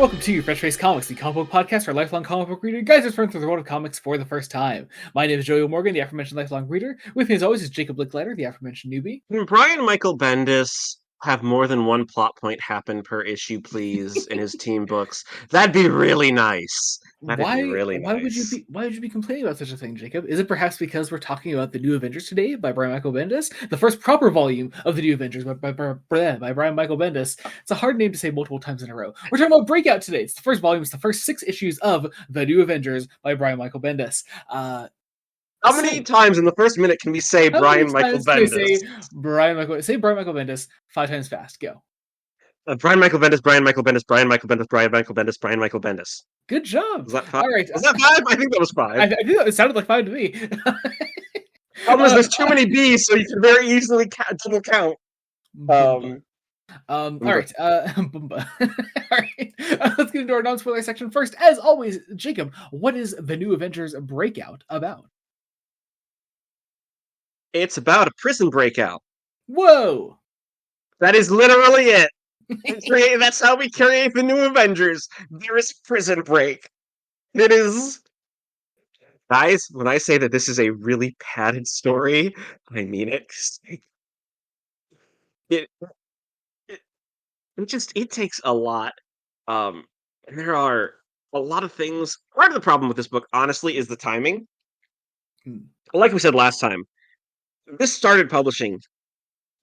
welcome to Fresh Face Comics, the comic book podcast for lifelong comic book reader guys who's run through the world of comics for the first time. My name is Joey Morgan, the aforementioned lifelong reader. With me as always is Jacob Licklider, the aforementioned newbie. Can Brian Michael Bendis have more than one plot point happen per issue, please, in his team books? That'd be really nice. That'd be really Why would you nice. be complaining about such a thing, Jacob? Is it perhaps because we're talking about the New Avengers today by Brian Michael Bendis, the first proper volume of the New Avengers by Brian Michael Bendis? It's a hard name to say multiple times in a row. We're talking about Breakout today. It's the first volume. It's the first 6 issues of the New Avengers by Brian Michael Bendis. How many times in the first minute can we say Brian Michael Bendis? Say Brian Michael Bendis 5 times fast. Go. Brian Michael Bendis, Brian Michael Bendis, Brian Michael Bendis, Brian Michael Bendis, Brian Michael Bendis. Good job. Was that 5? All right. Was that 5? I think that was 5. I think it sounded like 5 to me. Problem is, there's too many B's, so you can very easily double count. All right. All right. Let's get into our non-spoiler section first. As always, Jacob, what is the New Avengers Breakout about? It's about a prison breakout. Whoa! That is literally it. That's how we create the New Avengers. There is a prison break. It is... Guys, when I say that this is a really padded story, I mean it. It takes a lot. And there are a lot of things. Part of the problem with this book, honestly, is the timing. Like we said last time, this started publishing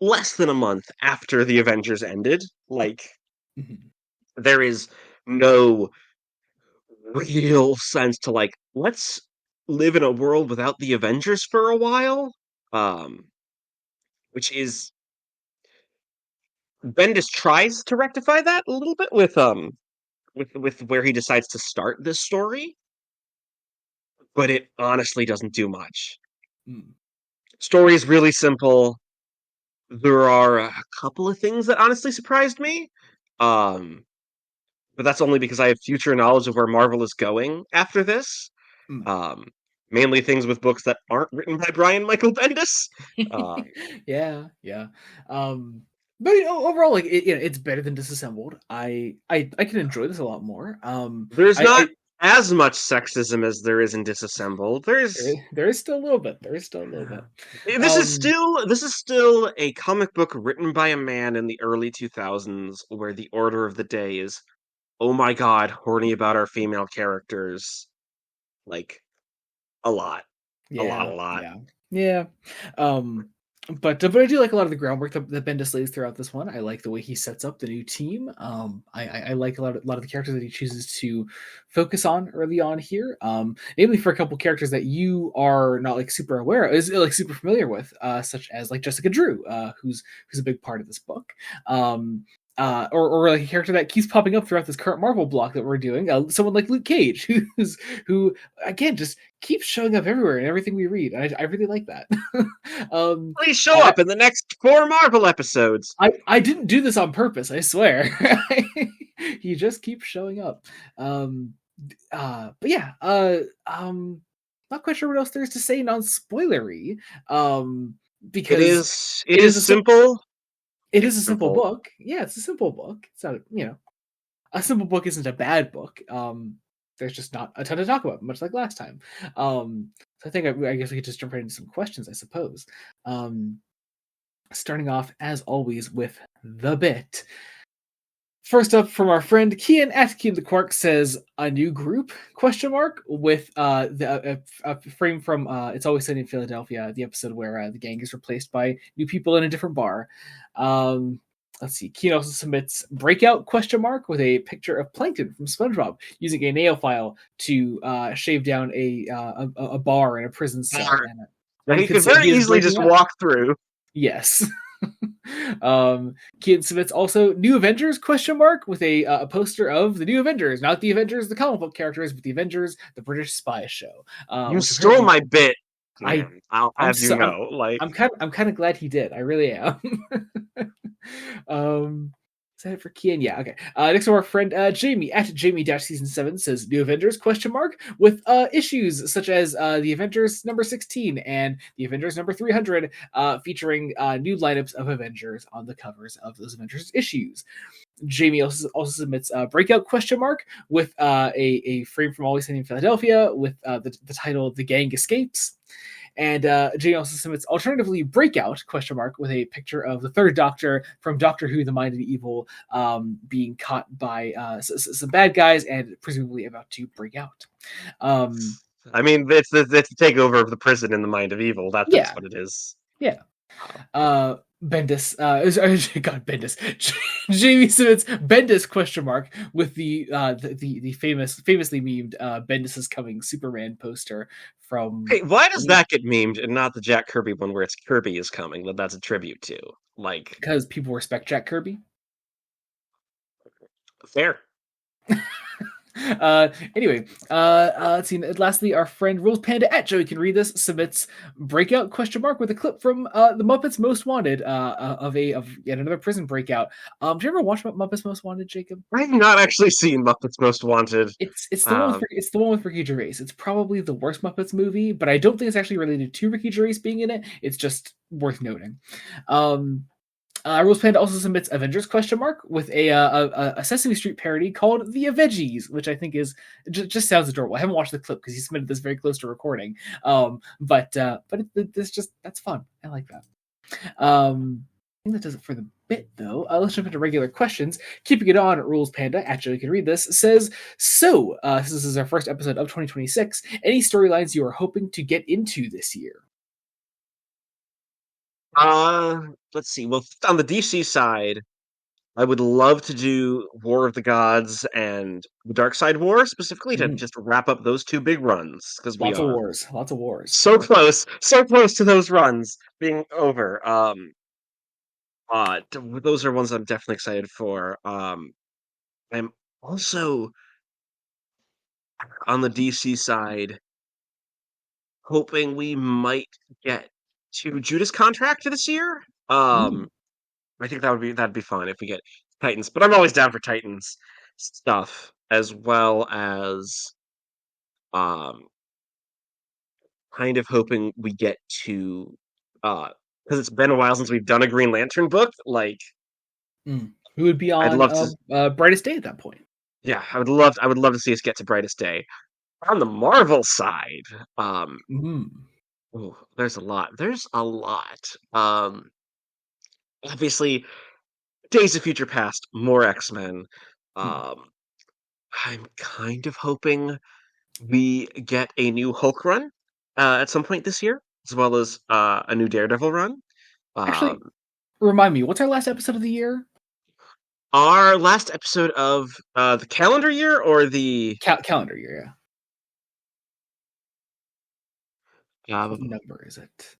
less than a month after the Avengers ended. There is no real sense to, let's live in a world without the Avengers for a while. Which is... Bendis tries to rectify that a little bit with where he decides to start this story, but it honestly doesn't do much. Story is really simple. There are a couple of things that honestly surprised me, but that's only because I have future knowledge of where Marvel is going after this. Mainly things with books that aren't written by Brian Michael Bendis. Yeah. But overall, it's better than Disassembled. I can enjoy this a lot more. There's not as much sexism as there is in Disassembled. There is still a little bit. This is still a comic book written by a man in the early 2000s, where the order of the day is, oh my god, horny about our female characters, a lot. Yeah. But I do like a lot of the groundwork that Bendis lays throughout this one. I like the way he sets up the new team. I like a lot of the characters that he chooses to focus on early on here. Namely for a couple characters that you are not super aware of, is super familiar with, such as Jessica Drew, who's a big part of this book. Or a character that keeps popping up throughout this current Marvel block that we're doing. Someone like Luke Cage, who again just keeps showing up everywhere in everything we read. I really like that. Please show up in the next 4 Marvel episodes. I didn't do this on purpose, I swear. He just keeps showing up. But yeah, not quite sure what else there is to say non-spoilery. Because it is simple. It is a simple book. Yeah, it's a simple book. It's not, a simple book isn't a bad book. There's just not a ton to talk about, much like last time. So I think I guess we could just jump right into some questions, I suppose. Starting off, as always, with the bit. First up from our friend Kian at Kian the Quark says, a new group, ? With a frame from It's Always Sunny in Philadelphia, the episode where the gang is replaced by new people in a different bar. Let's see. Kian also submits Breakout ? With a picture of Plankton from SpongeBob using a nail file to shave down a bar in a prison cell. And he could very easily just walk through. Yes. Kian submits also New Avengers ? With a poster of the New Avengers, not the Avengers, the comic book characters, but the Avengers, the British spy show. You stole my bit. I'll have you know. I'm kind of glad he did. I really am. Is that it for Kian? Yeah, okay. Next to our friend Jamie at Jamie-Season7 says New Avengers ? With issues such as the Avengers number 16 and the Avengers number 300, featuring new lineups of Avengers on the covers of those Avengers issues. Jamie also submits Breakout question mark with a frame from Always Sunny in Philadelphia with the title The Gang Escapes. And Jamie also submits alternatively Breakout question mark with a picture of the third Doctor from Doctor Who: The Mind of Evil being caught by some bad guys and presumably about to break out. I mean, it's the takeover of the prison in the Mind of Evil. That's what it is. Yeah. Bendis, God, Bendis. Jamie submits Bendis question mark with the famously memed Bendis is coming Superman poster from. Hey, why does that get memed and not the Jack Kirby one where it's Kirby is coming? That's a tribute to, like, because people respect Jack Kirby. Fair. Anyway, let's see. Lastly, our friend Rules Panda at Joey Can Read This submits Breakout question mark with a clip from the Muppets Most Wanted of yet another prison breakout. Did you ever watch Muppets Most Wanted, Jacob? I've not actually seen Muppets Most Wanted. It's the one with Ricky Gervais. It's probably the worst Muppets movie, but I don't think it's actually related to Ricky Gervais being in it. It's just worth noting. Rules Panda also submits Avengers question mark with a Sesame Street parody called The Avengers, which I think is just sounds adorable. I haven't watched the clip because he submitted this very close to recording. But it's just that's fun. I like that. I think that does it for the bit, though. Let's jump into regular questions. Keeping it on, Rules Panda, actually can read this, says, so, this is our first episode of 2026. Any storylines you are hoping to get into this year? Let's see. Well, on the DC side, I would love to do War of the Gods and the Dark Side War, specifically to just wrap up those two big runs, because lots of wars. So close to those runs being over. Those are ones I'm definitely excited for. I'm also on the DC side hoping we might get to Judas Contract this year. I think that'd be fun if we get Titans, but I'm always down for Titans stuff as well as kind of hoping we get to because it's been a while since we've done a Green Lantern book. Like, we would be on Brightest Day at that point. Yeah, I would love to see us get to Brightest Day. On the Marvel side, there's a lot. Obviously, Days of Future Past, more X-Men. I'm kind of hoping we get a new Hulk run at some point this year, as well as a new Daredevil run. Actually, remind me, what's our last episode of the year? Our last episode of the calendar year or the calendar year, yeah. What number is it?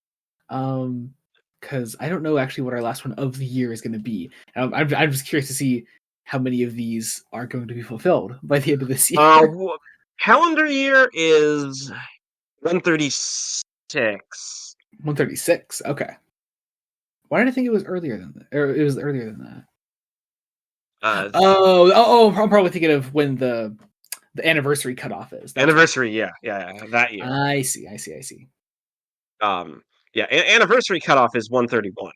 Because I don't know actually what our last one of the year is going to be. I'm just curious to see how many of these are going to be fulfilled by the end of this year. Calendar year is 136. 136. Okay. Why did I think it was earlier than that? Or it was earlier than that. I'm probably thinking of when the anniversary cutoff is. Anniversary, yeah, that year. I see. Anniversary cutoff is 131.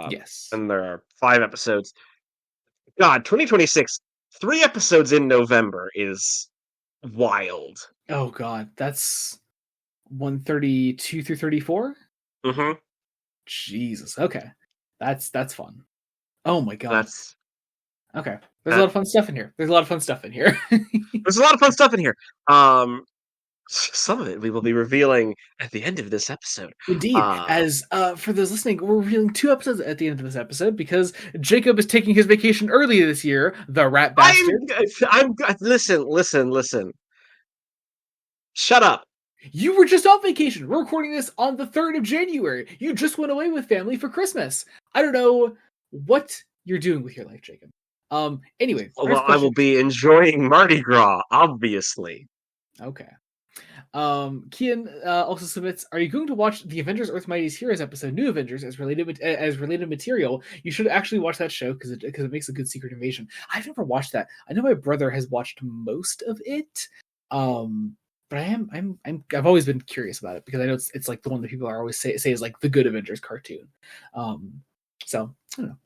Yes, and there are 5 episodes. God, 2026, 3 episodes in November is wild. Oh God, that's 132 through 34. Jesus. Okay, that's fun. Oh my God. That's okay. There's a lot of fun stuff in here. There's a lot of fun stuff in here. Some of it we will be revealing at the end of this episode. Indeed. As for those listening, we're revealing 2 episodes at the end of this episode because Jacob is taking his vacation early this year, the rat bastard. Listen. Shut up. You were just on vacation. We're recording this on the 3rd of January. You just went away with family for Christmas. I don't know what you're doing with your life, Jacob. Anyway. Well, I will be enjoying Mardi Gras, obviously. Okay. Kian also submits, are you going to watch the Avengers Earth Mightiest Heroes episode, New Avengers, as related material? You should actually watch that show because it makes a good Secret Invasion. I've never watched that. I know my brother has watched most of it. But I've always been curious about it because I know it's like the one that people are always say is like the good Avengers cartoon. So I don't know.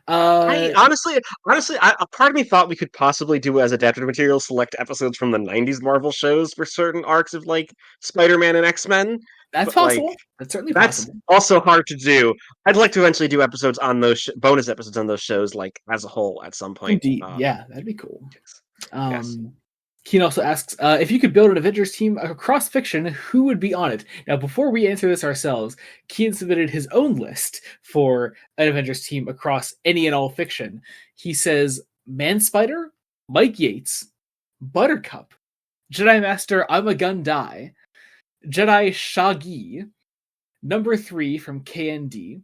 I honestly, a part of me thought we could possibly do as adapted material select episodes from the '90s Marvel shows for certain arcs of like Spider-Man and X-Men, That's but like possible. That's certainly that's possible. also hard to do. I'd like to eventually do episodes on those bonus episodes on those shows, like as a whole, at some point. Indeed, yeah, that'd be cool. Yes. Yes. Um, Keen also asks if you could build an Avengers team across fiction, who would be on it? Now, before we answer this ourselves, Keen submitted his own list for an Avengers team across any and all fiction. He says Man Spider, Mike Yates, Buttercup, Jedi Master I'm a Gun Die, Jedi Shaggy, Number 3 from KND,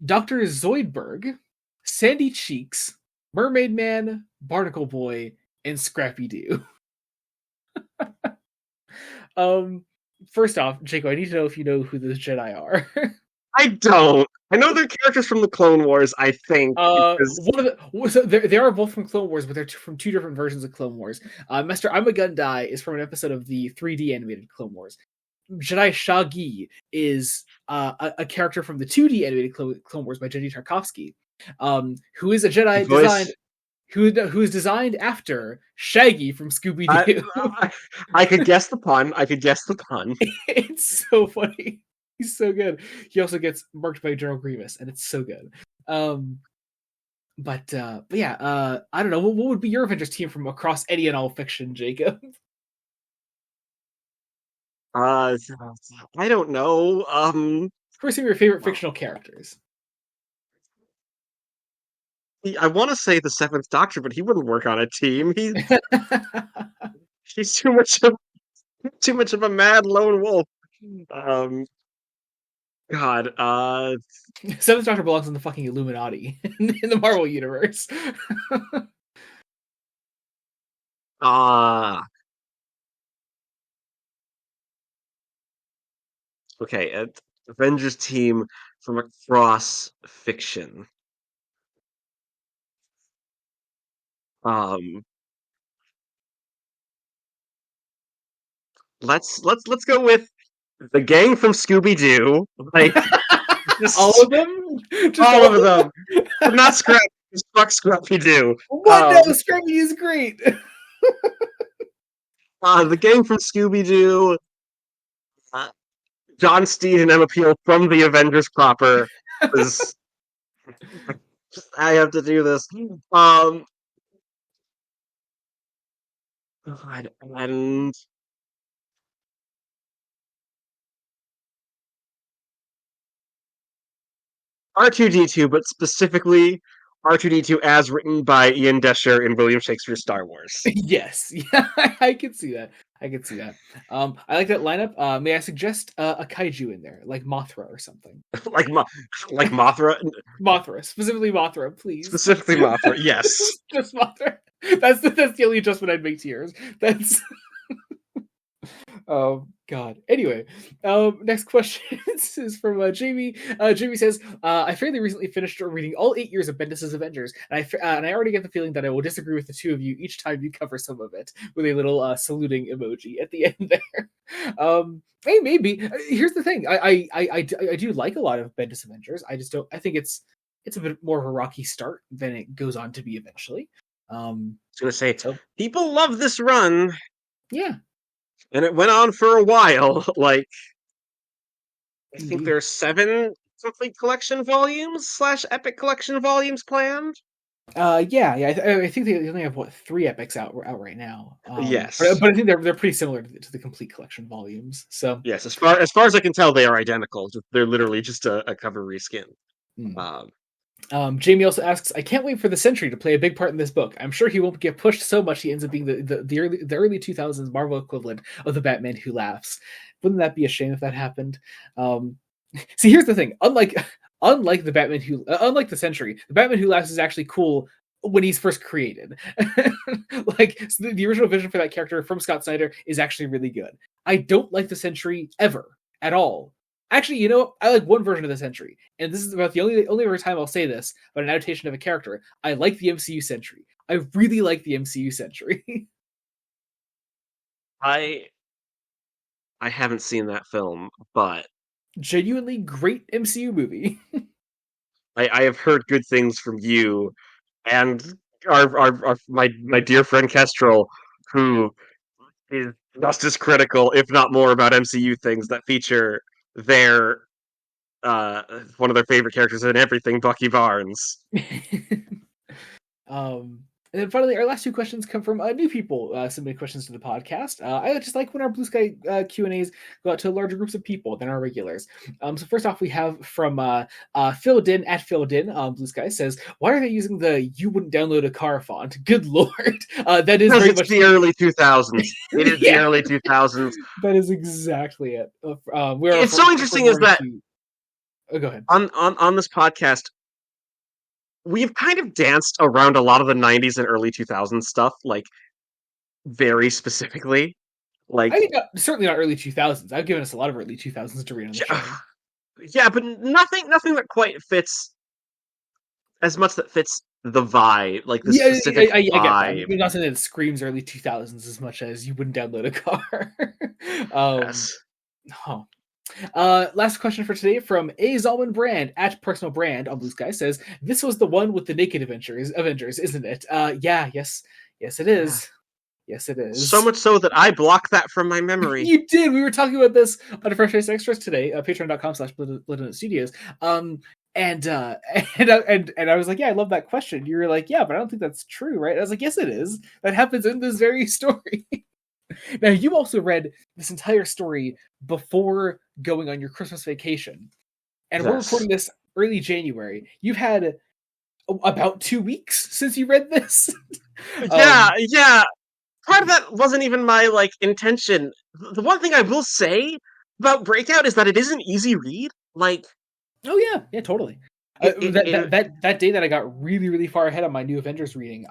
Dr. Zoidberg, Sandy Cheeks, Mermaid Man, Barnacle Boy, and Scrappy Doo. First off, Jaco, I need to know if you know who those Jedi are. I don't. I know they're characters from the Clone Wars, I think. Because... One of the so they are both from Clone Wars, but they're from two different versions of Clone Wars. Master I'm a Gun Die is from an episode of the 3D animated Clone Wars. Jedi Shaggy is a character from the 2D animated Clone Wars by Jenny Tarkovsky, who is a Jedi designed who is designed after Shaggy from Scooby Doo. I could guess the pun. It's so funny. He's so good. He also gets marked by General Grievous, and it's so good. But yeah, I don't know. What would be your Avengers team from across any and all fiction, Jacob? I don't know. Who are some of your favorite fictional characters? I want to say the Seventh Doctor, but he wouldn't work on a team. He's too much of a mad lone wolf. God, Seventh Doctor belongs in the fucking Illuminati in the Marvel universe. Okay, Avengers team from across fiction. Um, let's go with the gang from Scooby Doo. Like all of them, just all of them, but not Scrappy. Just fuck Scrappy Doo. What? No, Scrappy is great. The gang from Scooby Doo. John Steed and Emma Peel from the Avengers proper. Was I have to do this. God, and R2-D2, but specifically R2-D2 as written by Ian Desher in William Shakespeare's Star Wars. Yes, yeah, I can see that. I like that lineup. May I suggest a kaiju in there, like Mothra or something? like Mothra? Mothra, specifically Mothra, please. Specifically Mothra, yes. Just Mothra. That's the only adjustment I'd make to yours. That's... Oh God. Anyway, next question is from Jamie. Jamie says, "I fairly recently finished reading all 8 years of Bendis' Avengers, and I already get the feeling that I will disagree with the two of you each time you cover some of it." With a little saluting emoji at the end there. Hey, maybe. Here's the thing. I do like a lot of Bendis Avengers. I just don't. I think it's a bit more of a rocky start than it goes on to be eventually. I was gonna say, people love this run. Yeah. And it went on for a while. Like, I think there are 7 complete collection volumes / epic collection volumes planned. Yeah. I think they only have 3 epics out right now. Yes, but I think they're pretty similar to the complete collection volumes. So yes, as far as I can tell, they are identical. They're literally just a cover reskin. Jamie also asks, "I can't wait for the Sentry to play a big part in this book. I'm sure he won't get pushed so much he ends up being the early 2000s Marvel equivalent of the Batman Who Laughs. Wouldn't that be a shame if that happened?" See, here's the thing. Unlike the Sentry, the Batman Who Laughs is actually cool when he's first created. Like, so the original vision for that character from Scott Snyder is actually really good. I don't like the Sentry ever at all. Actually, I like one version of the Sentry, and this is about the only other time I'll say this about an adaptation of a character. I like the MCU Sentry. I really like the MCU Sentry. I haven't seen that film, but genuinely great MCU movie. I have heard good things from you and my dear friend Kestrel, who is just as critical, if not more, about MCU things that feature their one of their favorite characters in everything, Bucky Barnes. And then finally, our last two questions come from new people submitting questions to the podcast. I just like when our Blue Sky Q&As go out to larger groups of people than our regulars. So first off, we have from Phil Din at Phil Din. Blue Sky says, "Why are they using the 'you wouldn't download a car' font? Good lord, that is very much the early 2000s. It is the early 2000s. That is exactly it. It's so interesting is that go ahead. On this podcast, we've kind of danced around a lot of the 90s and early 2000s stuff, like, very specifically. Like, I think certainly not early 2000s. I've given us a lot of early 2000s to read on the show. Yeah, but nothing that quite fits as much that fits the vibe, like the specific I get that. vibe. You're not saying that it screams early 2000s as much as you wouldn't download a car. Yes. Oh. Last question for today from A. Zalman Brand at Personal Brand on Blue Sky says, "This was the one with the naked Avengers, isn't it?" Yes, it is. Yes, it is. So much so that I blocked that from my memory. You did. We were talking about this on Fresh Face Extras today, patreon.com/Studios. And I was like, yeah, I love that question. You were like, yeah, but I don't think that's true, right? I was like, yes, it is. That happens in this very story. Now, you also read this entire story before going on your Christmas vacation. And We're recording this early January. You've had about 2 weeks since you read this. Yeah. Part of that wasn't even my, intention. The one thing I will say about Breakout is that it is an easy read. Oh, yeah, totally. That day that I got really, really far ahead on my new Avengers reading,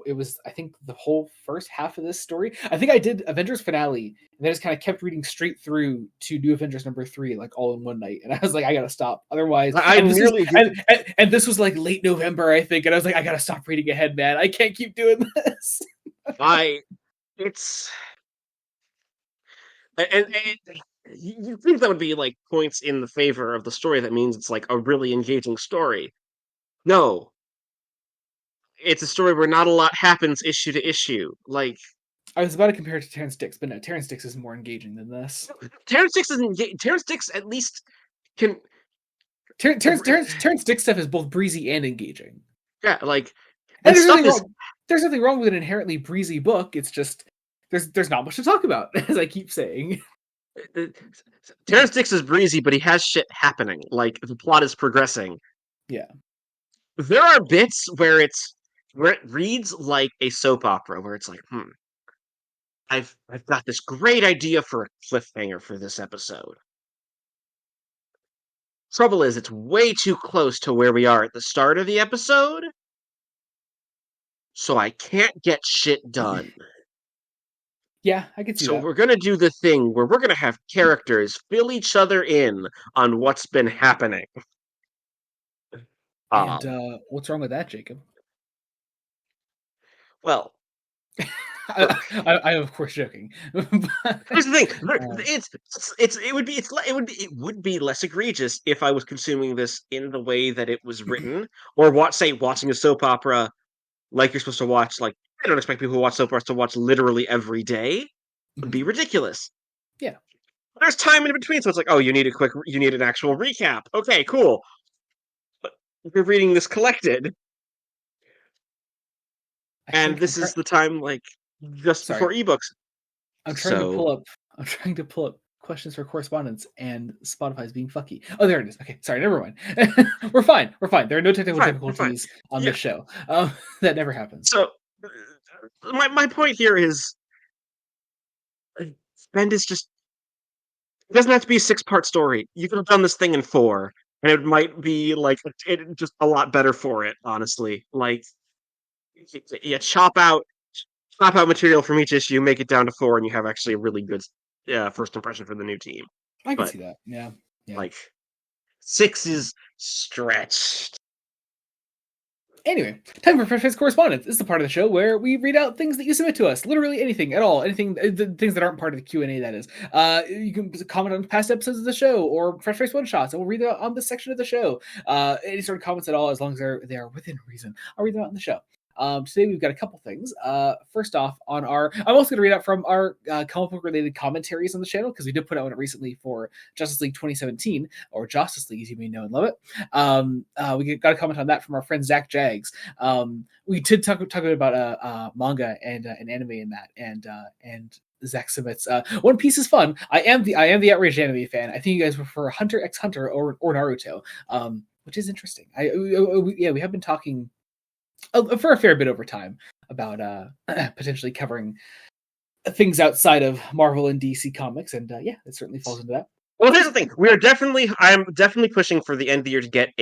it was, I think, the whole first half of this story. I think I did Avengers finale, and then just kind of kept reading straight through to New Avengers number 3, all in one night. And I was like, I gotta stop. Otherwise, and this was late November, I think, and I was like, I gotta stop reading ahead, man. I can't keep doing this. You think that would be points in the favor of the story. That means it's a really engaging story. No, it's a story where not a lot happens issue to issue. I was about to compare it to Terrence Dicks, but no, Terrence Dicks is more engaging than this. Terrence Dicks at least can. Terrence Dicks stuff is both breezy and engaging. Yeah, and there's nothing wrong with an inherently breezy book. It's just there's not much to talk about, as I keep saying. Terrence Dicks is breezy, but he has shit happening. The plot is progressing. Yeah. There are bits where it reads like a soap opera, where it's I've got this great idea for a cliffhanger for this episode. Trouble is, it's way too close to where we are at the start of the episode, so I can't get shit done. Yeah, I can see that. So we're going to do the thing where we're going to have characters fill each other in on what's been happening. And what's wrong with that, Jacob? Well, I'm of course joking. Here's the thing: it would be less egregious if I was consuming this in the way that it was written, or watching a soap opera like you're supposed to watch. I don't expect people who watch soap operas to watch literally every day. It would be ridiculous. Yeah, there's time in between, so it's you need an actual recap. Okay, cool. But you're reading this collected, and this is the time just before ebooks. I'm trying to pull up questions for correspondence, and Spotify's being fucky. Oh, there it is. Okay, sorry, never mind. We're fine. There are no technical difficulties on this show. That never happens. So, my point here is, Bend is just. It doesn't have to be a 6-part story. You could have done this thing in 4, and it might be just a lot better for it. Honestly, chop out material from each issue, make it down to 4, and you have actually a really good first impression for the new team. I can see that. Yeah. 6 is stretched. Anyway, time for Fresh Face Correspondence. This is the part of the show where we read out things that you submit to us. Literally anything at all. Anything, the things that aren't part of the Q&A, that is. You can comment on past episodes of the show or Fresh Face one-shots, and we'll read it out on this section of the show. Any sort of comments at all, as long as they are within reason, I'll read them out in the show. Today we've got a couple things. First off, I'm also going to read out from our comic book related commentaries on the channel, because we did put out one recently for Justice League 2017, or Justice League as you may know and love it. We got a comment on that from our friend Zach Jags. We did talk about manga and an anime in that, and Zach submits, One Piece is fun. I am the outraged anime fan. I think you guys prefer Hunter x Hunter or Naruto, which is interesting. We have been talking for a fair bit over time about potentially covering things outside of Marvel and DC comics, and it certainly falls into that. Well, here's the thing: I'm definitely pushing for the end of the year to get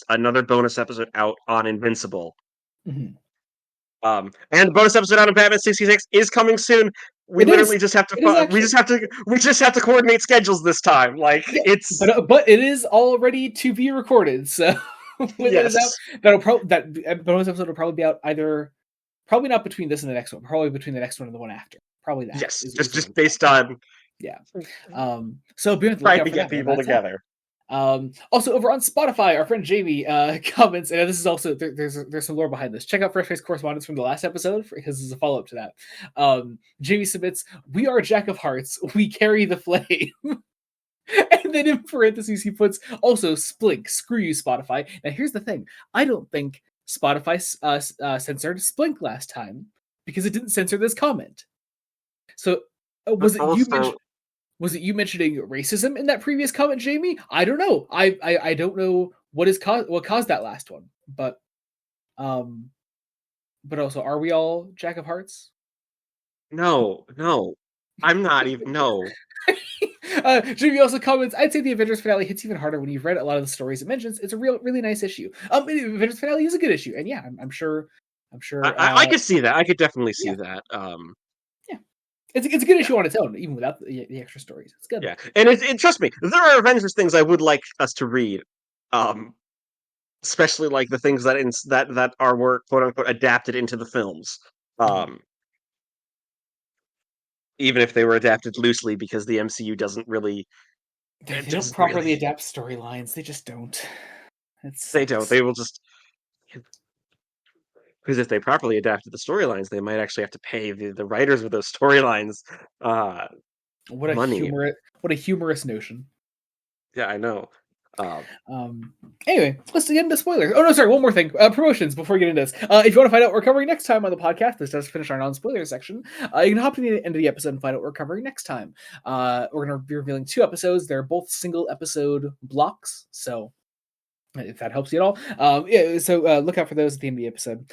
another bonus episode out on Invincible. Mm-hmm. And the bonus episode out of Batman 66 is coming soon. We just have to coordinate schedules this time. But it is all ready to be recorded, so. When yes. That bonus episode will probably be out probably not between this and the next one, probably between the next one and the one after. Probably that. Yes, just based on. Yeah. So be on the trying to get people together. Also over on Spotify, our friend Jamie comments, and this is also there's some lore behind this. Check out Fresh Face Correspondence from the last episode, because this is a follow-up to that. Jamie submits, "We are Jack of Hearts. We carry the flame." And then in parentheses, he puts, also, Splink, screw you, Spotify. Now, here's the thing. I don't think Spotify censored Splink last time, because it didn't censor this comment. So, was it you mentioning racism in that previous comment, Jamie? I don't know. I don't know what caused that last one. But also, are we all Jack of Hearts? No. I'm not even, no. Jimmy also comments, "I'd say the Avengers finale hits even harder when you've read a lot of the stories it mentions. It's a really nice issue." Avengers finale is a good issue, and yeah, I'm sure. I could see that. I could definitely see that. Yeah, it's a good issue on its own, even without the extra stories. It's good. Yeah, and trust me, there are Avengers things I would like us to read, especially like the things that were quote unquote adapted into the films. Even if they were adapted loosely, because the MCU doesn't really... They don't properly adapt storylines. They just don't. They don't. They will just... Because if they properly adapted the storylines, they might actually have to pay the writers of those storylines money. What a humorous notion. Yeah, I know. Anyway, let's get into spoilers. Oh no, sorry, one more thing. Promotions before we get into this. If you want to find out what we're covering next time on the podcast, this does finish our non-spoiler section. You can hop to the end of the episode and find out what we're covering next time. We're going to be revealing 2 episodes. They're both single episode blocks, so if that helps you at all. So look out for those at the end of the episode.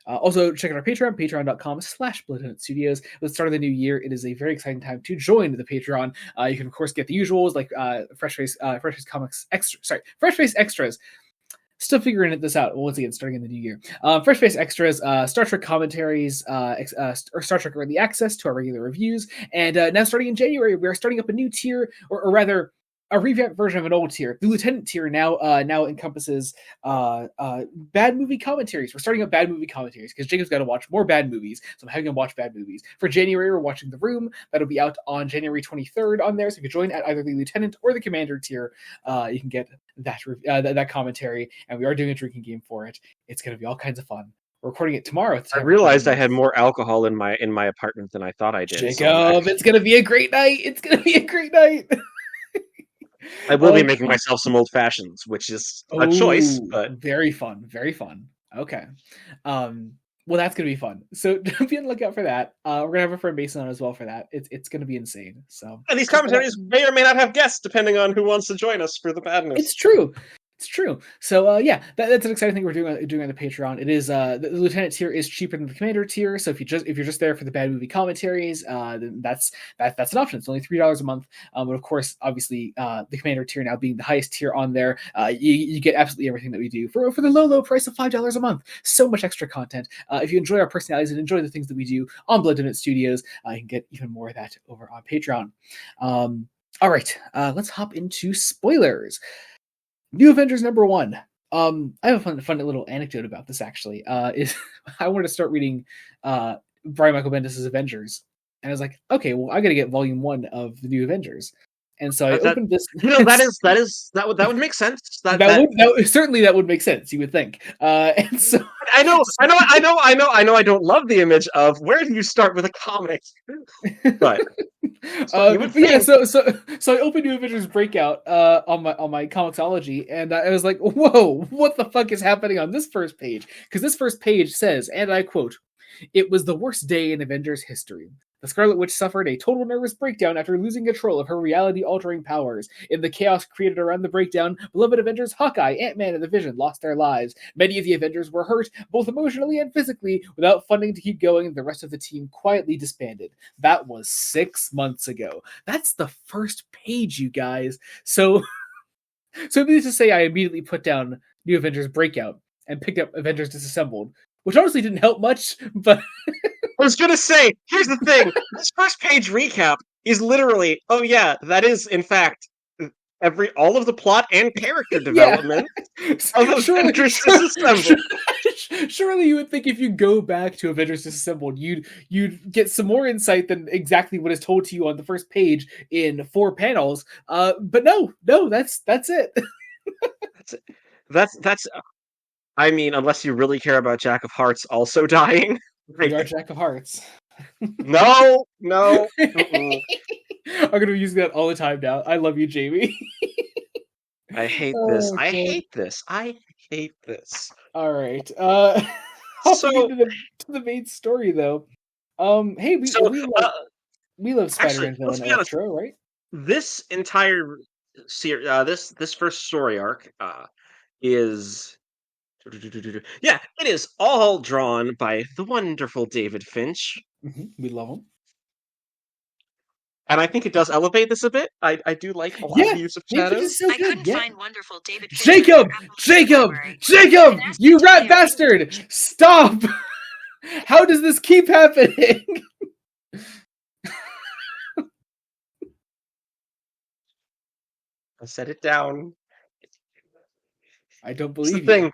Also check out our Patreon, patreon.com/Bloodhound Studios. With the start of the new year, it is a very exciting time to join the Patreon. You can of course get the usuals like Fresh Face Comics Fresh Face Extras. Still figuring this out once again, starting in the new year. Fresh Face Extras, Star Trek commentaries, or Star Trek Early Access to our regular reviews. And now starting in January, we are starting up a new tier, or rather, a revamped version of an old tier. The Lieutenant tier now encompasses bad movie commentaries. We're starting up bad movie commentaries because Jacob's got to watch more bad movies, so I'm having him watch bad movies. For January, we're watching The Room. That'll be out on January 23rd on there. So if you join at either the Lieutenant or the Commander tier, you can get that commentary. And we are doing a drinking game for it. It's going to be all kinds of fun. We're recording it tomorrow. I realized I had more alcohol in my apartment than I thought I did. Jacob, it's going to be a great night. It's going to be a great night. I will be making myself some old fashions, which is a choice, but very fun. Okay. Well, that's gonna be fun. So be on the lookout for that. We're gonna have our friend Mason on as well for that. It's gonna be insane. So, and these commentaries may or may not have guests, depending on who wants to join us for the badness. It's true. So that's an exciting thing we're doing on the Patreon. It is the Lieutenant tier is cheaper than the Commander tier. So if you're just there for the bad movie commentaries, then that's an option. It's only $3 a month. But of course, obviously, the Commander tier now being the highest tier on there, you get absolutely everything that we do for the low price of $5 a month. So much extra content. If you enjoy our personalities and enjoy the things that we do on Blood Donut Studios, you can get even more of that over on Patreon. All right, let's hop into spoilers. New Avengers #1, I have a fun little anecdote about this actually. Is I wanted to start reading Brian Michael Bendis' Avengers, and I was like, okay, well, I got to get volume 1 of the new Avengers, and so I That opened this. that would make sense. That would certainly that would make sense. You would think, and so I know. I don't love the image of where do you start with a comic, but you would think. yeah, so I opened New Avengers Breakout on my Comixology, and I was like, "Whoa, what the fuck is happening on this first page?" Because this first page says, and I quote, "It was the worst day in Avengers history. The Scarlet Witch suffered a total nervous breakdown after losing control of her reality-altering powers. In the chaos created around the breakdown, beloved Avengers Hawkeye, Ant-Man, and the Vision lost their lives. Many of the Avengers were hurt, both emotionally and physically. Without funding to keep going, the rest of the team quietly disbanded. That was 6 months ago." That's the first page, you guys. So needless to say, I immediately put down New Avengers Breakout and picked up Avengers Disassembled, which honestly didn't help much, but I was gonna say, here's the thing. This first page recap is literally, oh yeah, that is in fact all of the plot and character development of Avengers Disassembled. Surely you would think if you go back to Avengers Disassembled, you'd get some more insight than exactly what is told to you on the first page in 4 panels. But no, that's it. That's. I mean, unless you really care about Jack of Hearts also dying. We are Jack of Hearts. No. I'm gonna be using that all the time now. I love you, Jamie. I hate this. I hate this. All right. So Hopping into the main story though. Hey, we love Spider-Man villain Electro, right? This entire series, this first story arc, is yeah, it is all drawn by the wonderful David Finch. We love him. And I think it does elevate this a bit. I do like a lot of the use of shadows. So I couldn't find wonderful David Finch. Jacob! You rat bastard! Stop! How does this keep happening? I set it down. I don't believe you. Thing.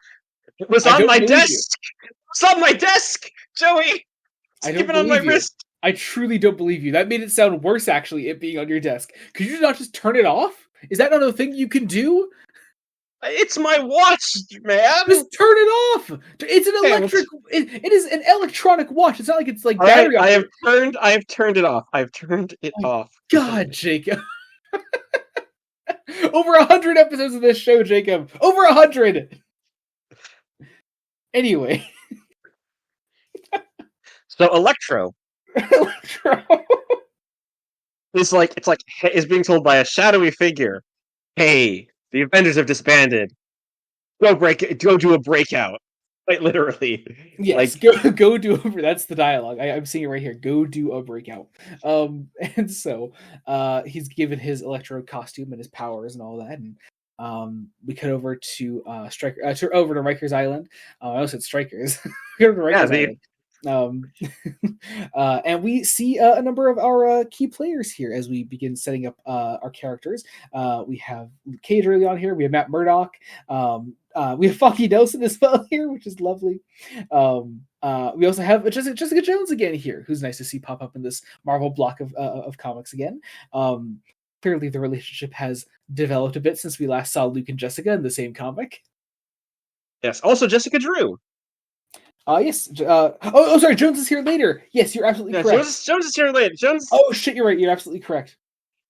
It was on my desk. It was on my desk, Joey. I don't on my wrist. I truly don't believe you. That made it sound worse, actually, it being on your desk. Could you not just turn it off? Is that not a thing you can do? It's my watch, man. Just turn it off. It's an electric. It is an electronic watch. It's not like it's like battery. I have turned it off. I've turned it off. God, Jacob. Over 100 episodes of this show, Jacob. Over 100. Anyway. So Electro is being told by a shadowy figure, "Hey, the Avengers have disbanded. Go do a breakout." Like literally. Yes, go do a. That's the dialogue. I'm seeing it right here. Go do a breakout. And so he's given his Electro costume and his powers and all that, and we cut over to over to Riker's Island. I almost said Strikers. Island. And we see a number of our key players here as we begin setting up our characters. We have Cage early on here. We have Matt Murdock. We have Foggy Nelson as well here, which is lovely. We also have Jessica Jones again here, who's nice to see pop up in this Marvel block of comics again. Clearly, the relationship has developed a bit since we last saw Luke and Jessica in the same comic. Yes. Also, Jessica Drew. Yes. Sorry. Jones is here later. Yes, you're absolutely correct. Jones is here later. Jones. Oh shit, you're right. You're absolutely correct.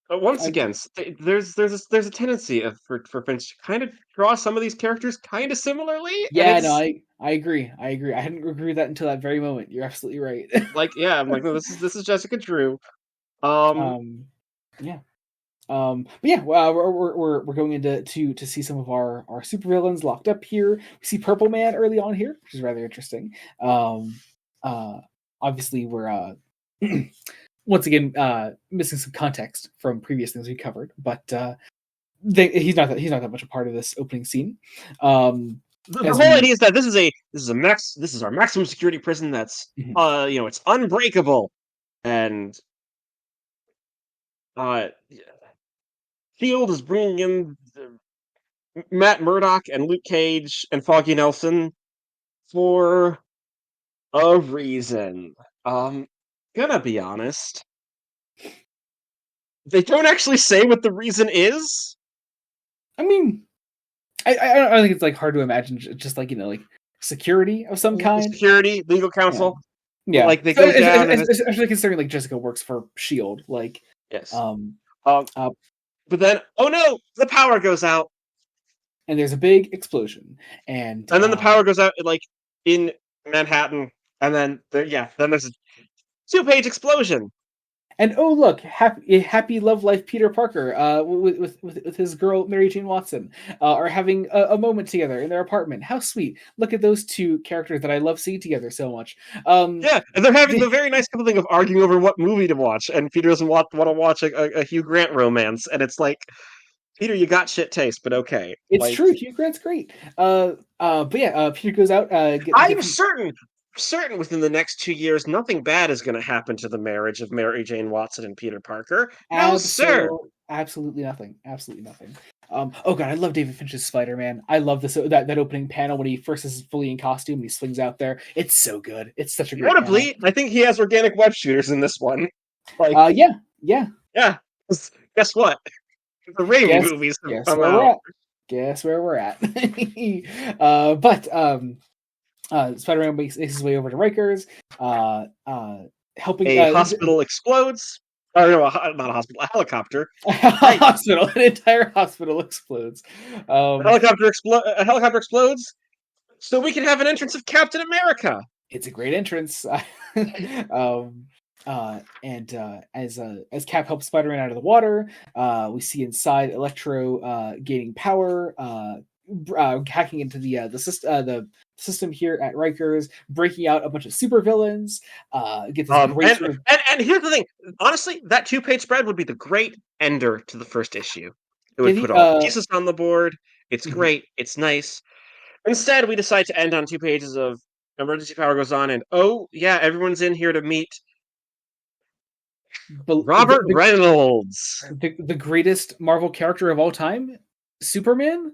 Once again, there's a tendency for Finch to kind of draw some of these characters kind of similarly. Yeah, no, I agree. I hadn't agreed with that until that very moment. You're absolutely right. I'm like, no, this is Jessica Drew. Yeah. But yeah, we're going into to see some of our supervillains locked up here. We see Purple Man early on here, which is rather interesting. Obviously we're once again missing some context from previous things we covered, but he's not that much a part of this opening scene. The whole idea is that this is our maximum security prison that's it's unbreakable, and Shield is bringing in Matt Murdock and Luke Cage and Foggy Nelson for a reason. Gonna be honest. They don't actually say what the reason is. I mean, I don't think it's like hard to imagine, just like, like security of some kind. Security, legal counsel. Yeah. Like they go down, especially considering like Jessica works for S.H.I.E.L.D. Like, yes. But then, oh no, the power goes out, and there's a big explosion, and then the power goes out like in Manhattan, and then there's a 2-page explosion. And oh look, happy love life Peter Parker with his girl Mary Jane Watson are having a moment together in their apartment. How sweet! Look at those two characters that I love seeing together so much. And they're having the very nice couple thing of arguing over what movie to watch, and Peter doesn't want to watch a Hugh Grant romance, and it's like, Peter, you got shit taste, but okay. It's true. Hugh Grant's great. But yeah, Peter goes out. I'm certain within the next 2 years, nothing bad is going to happen to the marriage of Mary Jane Watson and Peter Parker. No, sir. Absolutely nothing. Absolutely nothing. Oh god, I love David Fincher's Spider-Man. I love this that opening panel when he first is fully in costume and he swings out there. It's so good. It's such a great. Notably, I think he has organic web shooters in this one. Like, yeah. Guess what? The Raimi movies have come out. Guess where we're at. Spider-Man makes his way over to Rikers, helping a hospital explodes. Or no, not a hospital, a helicopter. An entire hospital explodes. A helicopter explodes, so we can have an entrance of Captain America. It's a great entrance. As Cap helps Spider-Man out of the water, we see inside Electro gaining power, hacking into the system here at Rikers, breaking out a bunch of supervillains. And here's the thing. Honestly, that 2-page spread would be the great ender to the first issue. It would put all the pieces on the board. It's great. It's nice. Instead, we decide to end on 2 pages of emergency power goes on, and everyone's in here to meet Robert Reynolds, the greatest Marvel character of all time, Superman.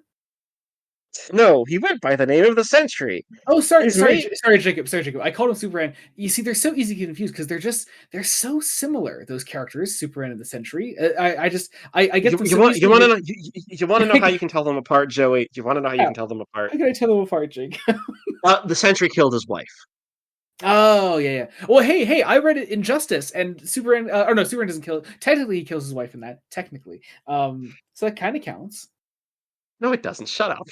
No, he went by the name of the century. Oh, sorry, Jacob. I called him Superman. You see, they're so easy to confuse because they're so similar. Those characters, Superman and the Century. I get them. You want to know how you can tell them apart, Joey? You want to know how you can tell them apart? How can I tell them apart, Jake? The Century killed his wife. Oh yeah. Well, hey, I read it Injustice, and Superman. Superman doesn't kill. Technically, he kills his wife in that. Technically, so that kind of counts. No, it doesn't. Shut up.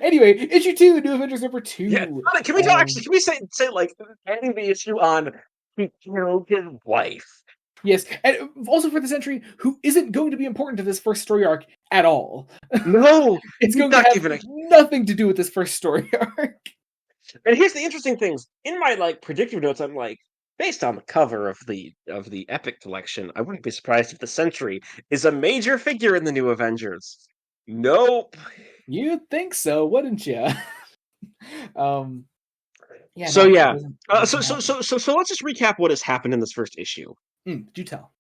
Anyway, issue 2, New Avengers number 2. Yeah. Can we talk? Actually, can we say like ending the issue on he killed his wife? Yes, and also for the Century, who isn't going to be important to this first story arc at all. No, it's going to have nothing to do with this first story arc. And here's the interesting things. In my predictive notes, I'm like, based on the cover of the Epic collection, I wouldn't be surprised if the Century is a major figure in the New Avengers. Nope. You'd think so, wouldn't you? So let's just recap what has happened in this first issue. Do tell.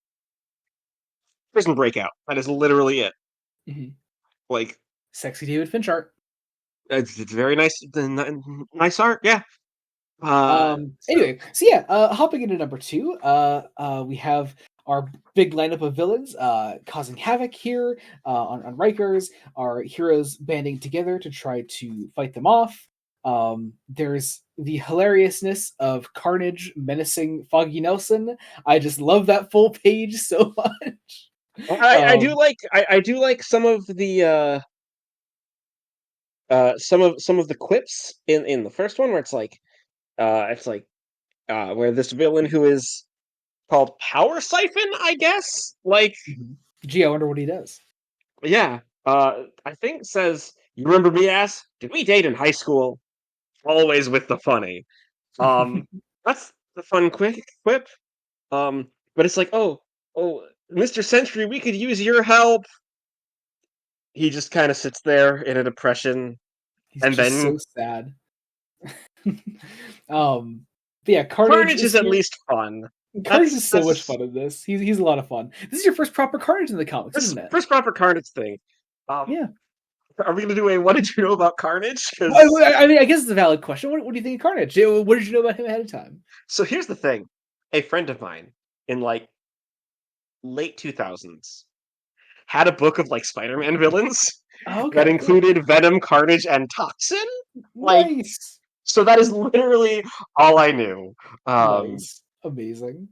Prison Breakout. That is literally it. Mm-hmm. Sexy David Finch art. It's very nice. Nice art, yeah. Anyway, so hopping into number 2, we have our big lineup of villains causing havoc here on Rikers. Our heroes banding together to try to fight them off. There's the hilariousness of Carnage menacing Foggy Nelson. I just love that full page so much. I do like some of the some of the quips in the first one where it's like where this villain who is called Power Siphon, I guess. Gee, I wonder what he does. Yeah. I think it says, "You remember me as? Did we date in high school?" Always with the funny. That's the fun quip. But it's like, oh, Mr. Century, we could use your help. He just kind of sits there in a depression. He's so sad. Yeah, Carnage is at least fun. Carnage is so much fun in this. He's a lot of fun. This is your first proper Carnage in the comics, isn't it? First proper Carnage thing. Yeah. Are we going to do a what did you know about Carnage? I mean, I guess it's a valid question. What do you think of Carnage? What did you know about him ahead of time? So here's the thing. A friend of mine in like late 2000s had a book of like Spider-Man villains that Okay, cool. included Venom, Carnage, and Toxin. Like, Nice. so that is literally all I knew. Nice. Amazing.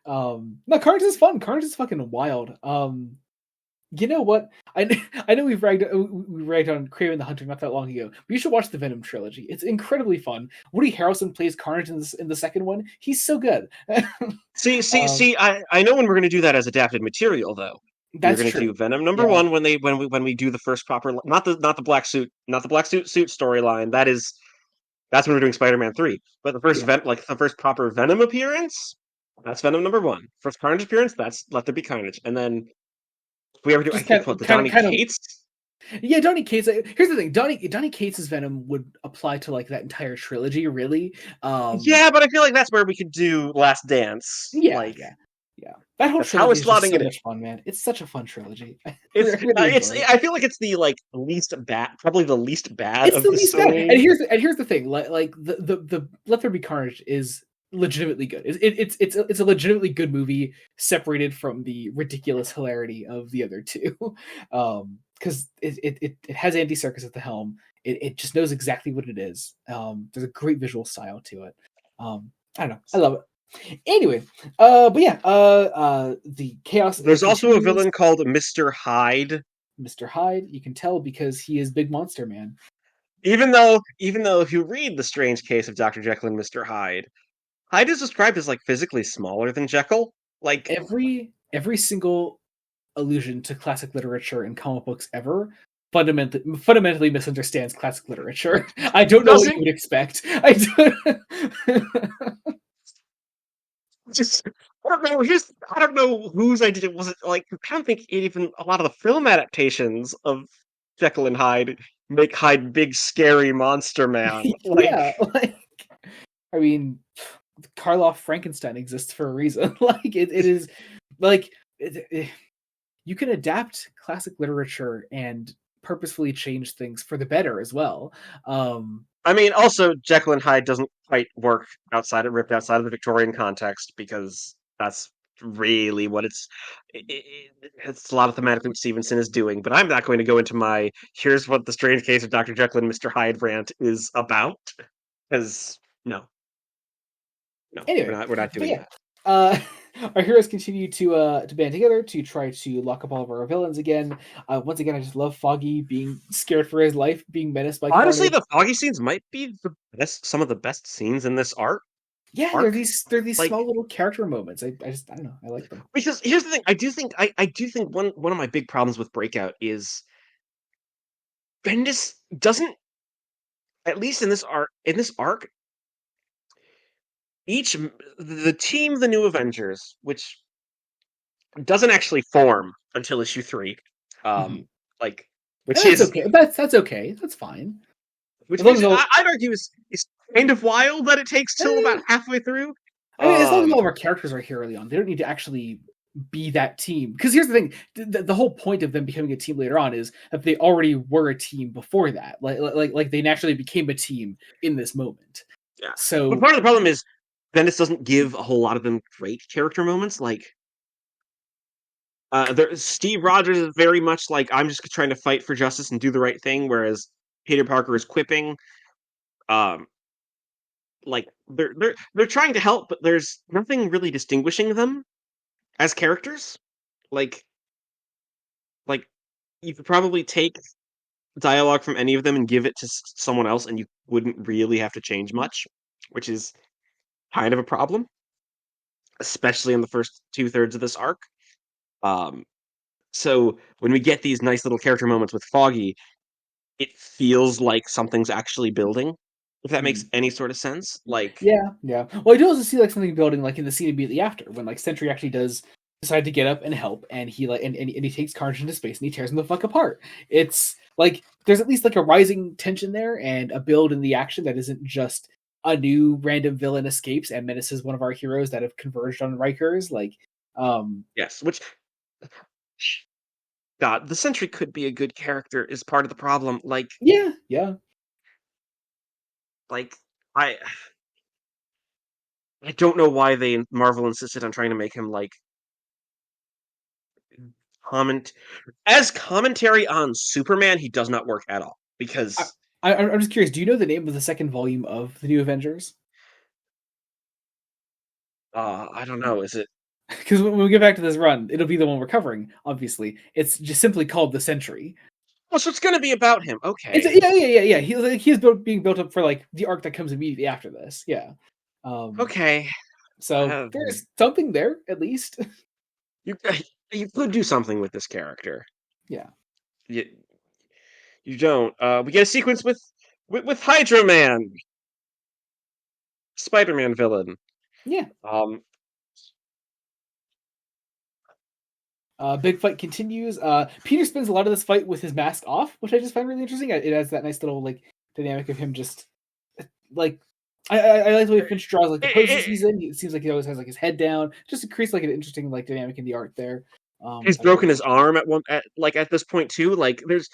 No, Carnage is fun. Carnage is fucking wild. You know what? I know we ragged on Kraven the Hunter not that long ago, but you should watch the Venom trilogy. It's incredibly fun. Woody Harrelson plays Carnage in the second one. He's so good. See. I know when we're going to do that as adapted material, though. We're That's going to true. do Venom number Yeah. one when we do the first proper not the black suit storyline. That's when we're doing Spider-Man 3. But the first Yeah. the first proper Venom appearance, that's Venom number one. First Carnage appearance, that's Let There Be Carnage. And then if we ever do, I Just think what the Donny Cates. Yeah, Donny Cates. Here's the thing: Donny Cates' Venom would apply to like that entire trilogy, really. Yeah, but I feel like that's where we could do Last Dance. Yeah, Like yeah. That whole that's how we're trilogy is just slotting so it in. much fun, man. It's such a fun trilogy. I It's really enjoy it. I feel like it's the like least bad, probably the least bad It's of the the least bad. Sony. And here's the thing: like the Let There Be Carnage is legitimately good. It's a legitimately good movie, separated from the ridiculous hilarity of the other two. Because it has Andy Serkis at the helm. It just knows exactly what it is. There's a great visual style to it. I don't know. I love it. Anyway, but yeah, the chaos. There's also a villain called Mr. Hyde. Mr. Hyde. You can tell because he is Big Monster Man. Even though if you read The Strange Case of Dr. Jekyll and Mr. Hyde, Hyde is described as like physically smaller than Jekyll. Like Every single allusion to classic literature in comic books ever fundamentally misunderstands classic literature. I don't know what you would expect. I don't know. I don't know whose idea was it. Like I don't think even a lot of the film adaptations of Jekyll and Hyde make Hyde big scary monster man. Yeah, like I mean, Karloff Frankenstein exists for a reason. Like it is like you can adapt classic literature and purposefully change things for the better as well. I mean, also Jekyll and Hyde doesn't quite work ripped outside of the Victorian context because that's really what it's a lot of thematically what Stevenson is doing. But I'm not going to go into my here's what the strange case of Dr. Jekyll and Mr. Hyde rant is about because no, anyway, we're not doing that. Our heroes continue to band together to try to lock up all of our villains again. Once again, I just love Foggy being scared for his life, being menaced by Honestly, Carnage. the Foggy scenes might be some of the best scenes in this arc. Yeah, they're these like, small little character moments. I don't know. I like them. Because here's the thing, I do think one of my big problems with Breakout is Bendis doesn't, at least in this arc, the team, the New Avengers, which doesn't actually form until issue 3, like which and that's is okay. That's okay. That's fine. which makes it, I'd argue is kind of wild that it takes till about halfway through. I mean, as long as all of our characters are here early on, they don't need to actually be that team. Because here's the thing: the whole point of them becoming a team later on is that they already were a team before that. Like they naturally became a team in this moment. Yeah. So, but part of the problem is Bendis doesn't give a whole lot of them great character moments. Like, Steve Rogers is very much like I'm just trying to fight for justice and do the right thing, whereas Peter Parker is quipping. Like they're trying to help, but there's nothing really distinguishing them as characters. Like you could probably take dialogue from any of them and give it to someone else, and you wouldn't really have to change much, which is kind of a problem, especially in the first 2/3 of this arc. So when we get these nice little character moments with Foggy, it feels like something's actually building. If that makes any sort of sense, like yeah. Well, I do also see like something building, like in the scene immediately after, when like Sentry actually does decide to get up and help, and he like and he takes Carnage into space and he tears him the fuck apart. It's like there's at least like a rising tension there and a build in the action that isn't just a new random villain escapes and menaces one of our heroes that have converged on Rikers. Like, yes, which God, the Sentry could be a good character is part of the problem. Yeah. Like I I don't know why Marvel insisted on trying to make him like comment as commentary on Superman. He does not work at all because I'm just curious. Do you know the name of the second volume of the New Avengers? I don't know. Is it? Because when we get back to this run, it'll be the one we're covering. Obviously, it's just simply called the Sentry. Oh, so it's going to be about him. It's Okay. yeah. He's being built up for like the arc that comes immediately after this. Yeah. Okay. So there's something there at least. You you could do something with this character. Yeah. You don't. We get a sequence with Hydro Man, Spider-Man villain. Yeah. Um, Big fight continues. Peter spends a lot of this fight with his mask off, which I just find really interesting. It has that nice little like dynamic of him just like I like the way Finch draws like the poses he's in. It seems like he always has like his head down. Just creates like an interesting like dynamic in the art there. he's broken his arm at this point too. Like there's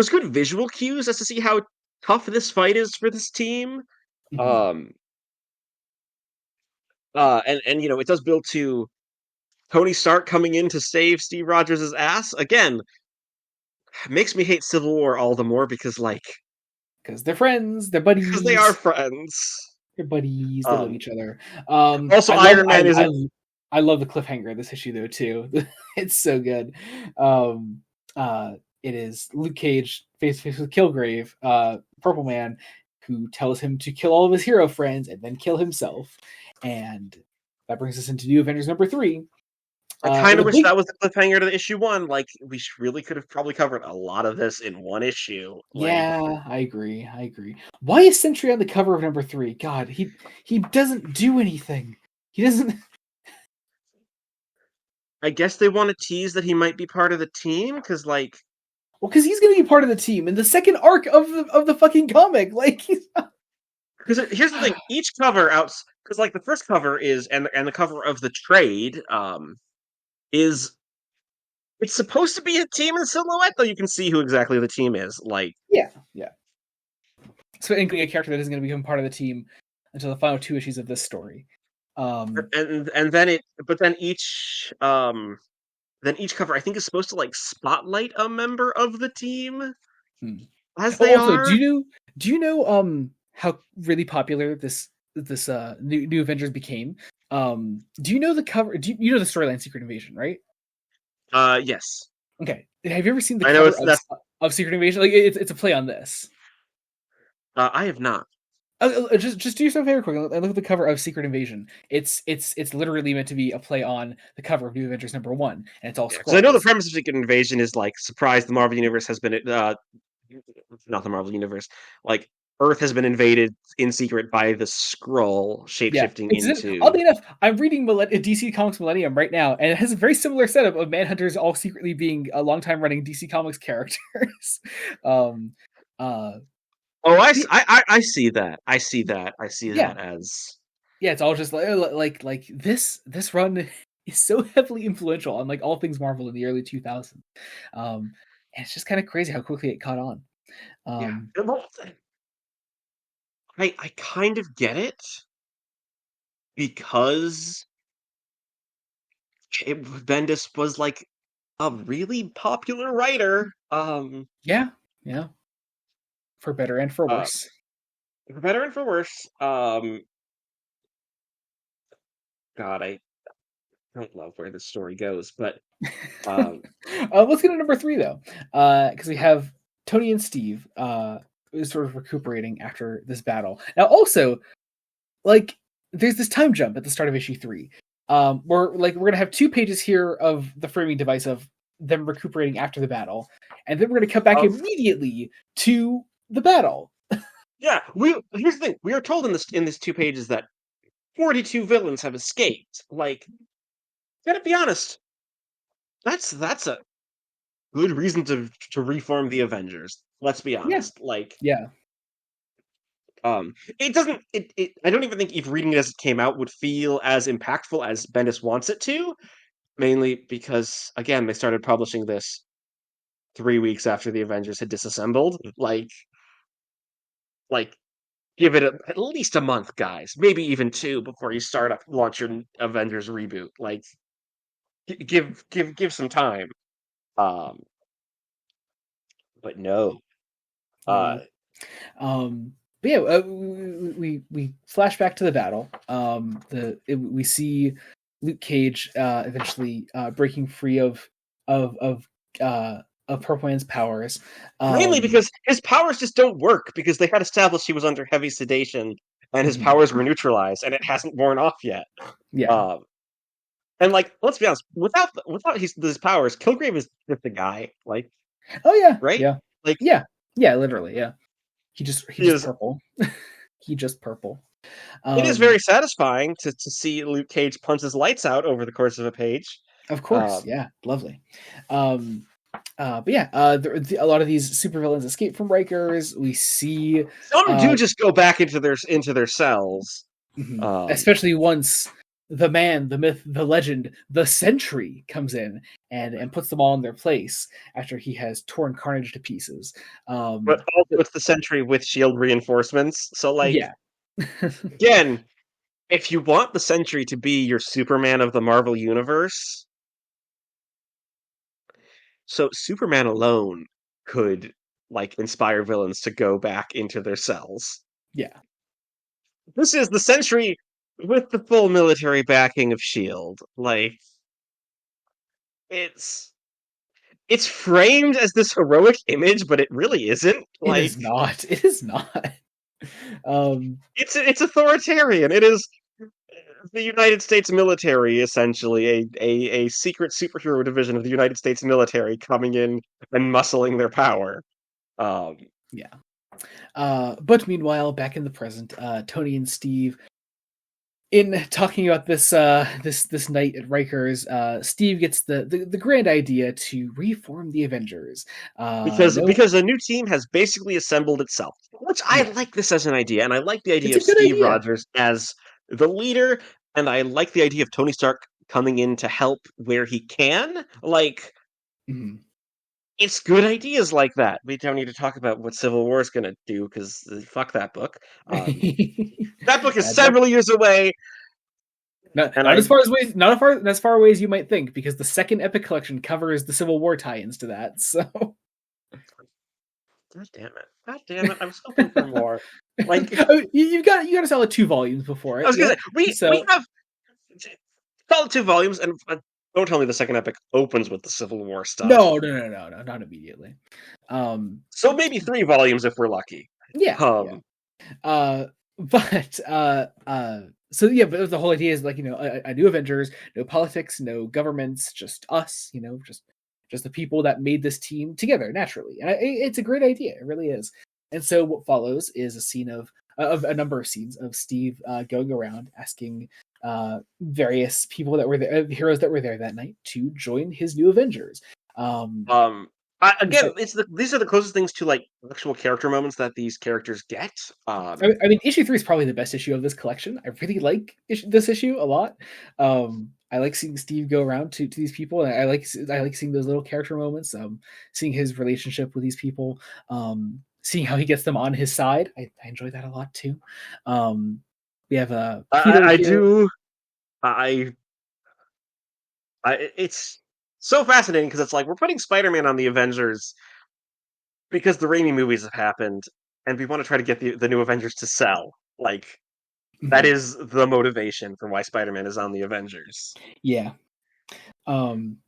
good visual cues as to see how tough this fight is for this team. Mm-hmm. And it does build to Tony Stark coming in to save Steve Rogers' ass again. Makes me hate Civil War all the more because they're friends, they're buddies. because they are friends. They're buddies. They love each other. Also, Iron Man isn't. I love the cliffhanger of this issue though too. It's so good. It is Luke Cage face to face with Kilgrave, Purple Man, who tells him to kill all of his hero friends and then kill himself. And that brings us into New Avengers number 3. I kind of wish that was the cliffhanger to the issue 1. Like, we really could have probably covered a lot of this in one issue. Yeah, I agree. Why is Sentry on the cover of number 3? God, he doesn't do anything. He doesn't. I guess they want to tease that he might be part of the team, because because he's going to be part of the team in the second arc of the fucking comic. Like, because here's the thing: each cover because the first cover is and the cover of the trade is it's supposed to be a team in silhouette, though you can see who exactly the team is. Yeah. So including a character that isn't going to become part of the team until the final 2 issues of this story. And then each cover I think is supposed to spotlight a member of the team as they are. Do you know how really popular this new Avengers became? Do you know the cover? You know the storyline Secret Invasion, right? Yes. Okay. Have you ever seen the cover of Secret Invasion? Like it's a play on this. I have not. Just do yourself a favor quick. I look at the cover of Secret Invasion. It's literally meant to be a play on the cover of New Avengers number 1, and it's all scrolls. So I know the premise of Secret Invasion is surprise, the Marvel Universe has been not the Marvel Universe, Earth has been invaded in secret by the Skrull shapeshifting into. Oddly enough, I'm reading DC Comics Millennium right now, and it has a very similar setup of Manhunters all secretly being a long-time running DC Comics characters. I see that. I see that as it's all just like this run is so heavily influential on all things Marvel in the early 2000s. And it's just kind of crazy how quickly it caught on. I kind of get it because Bendis was a really popular writer. Yeah. For better and for worse. For better and for worse. God, I don't love where this story goes, but let's get to number 3 though, because we have Tony and Steve sort of recuperating after this battle. Now, also, there's this time jump at the start of issue 3. We're gonna have 2 pages here of the framing device of them recuperating after the battle, and then we're gonna cut back immediately to the battle. Yeah, here's the thing: we are told in this 2 pages that 42 villains have escaped. Gotta be honest, that's a good reason to reform the Avengers. Let's be honest. Yeah. It doesn't. I don't even think if reading it as it came out would feel as impactful as Bendis wants it to. Mainly because, again, they started publishing this 3 weeks after the Avengers had disassembled. Like, give it at least a month, guys. Maybe even 2 before you launch your Avengers reboot. Like, give some time. Um, but no. Uh, No. But yeah, we flash back to the battle. We see Luke Cage eventually breaking free of Purple Man's powers. Mainly because his powers just don't work because they had established he was under heavy sedation and his powers were neutralized, and it hasn't worn off yet. Yeah. And let's be honest, without his powers, Kilgrave is just a guy. Oh yeah. Right? Yeah. Like Yeah. Literally. Yeah. He just purple. He just purple. It is very satisfying to see Luke Cage punch his lights out over the course of a page. Of course, yeah, lovely. But yeah, a lot of these supervillains escape from Rikers. We see some do just go back into their cells, especially once the man, the myth, the legend, the Sentry comes in and puts them all in their place after he has torn Carnage to pieces. But also, it's the Sentry with shield reinforcements. So, yeah. Again, if you want the Sentry to be your Superman of the Marvel Universe, so Superman alone could inspire villains to go back into their cells. Yeah. This is the Sentry with the full military backing of shield. It's framed as this heroic image, but it really isn't. It is not. It is not. It's authoritarian. It is the United States military, essentially a secret superhero division of the United States military coming in and muscling their power. Yeah. But meanwhile, back in the present, Tony and Steve, in talking about this night at Rikers, Steve gets the grand idea to reform the Avengers because a new team has basically assembled itself. Which I like this as an idea, and I like the idea of Steve Rogers as the leader, and I like the idea of Tony Stark coming in to help where he can. It's good ideas like that. We don't need to talk about what Civil War is going to do because fuck that book. That book is several years away. Not as far away as you might think, because the second Epic Collection covers the Civil War tie-ins to that. So, God damn it! I was hoping for more. You got to sell it 2 volumes before it. I was gonna say we have solid 2 volumes, and don't tell me the second Epic opens with the Civil War stuff. No, not immediately. So maybe 3 volumes if we're lucky. Yeah. So yeah, but the whole idea is a new Avengers, no politics, no governments, just us, just the people that made this team together naturally. And it's a great idea. It really is. And so what follows is a scene of a number of scenes of Steve going around asking various people that were there, heroes that were there that night, to join his new Avengers. These are the closest things to actual character moments that these characters get. I mean, issue 3 is probably the best issue of this collection. I really like this issue a lot. I like seeing Steve go around to these people, and I like seeing those little character moments. Seeing his relationship with these people, seeing how he gets them on his side. I enjoy that a lot too. We have it's so fascinating because it's we're putting Spider-Man on the Avengers because the Raimi movies have happened, and we want to try to get the new Avengers to sell. That is the motivation for why Spider-Man is on the Avengers. Yeah. And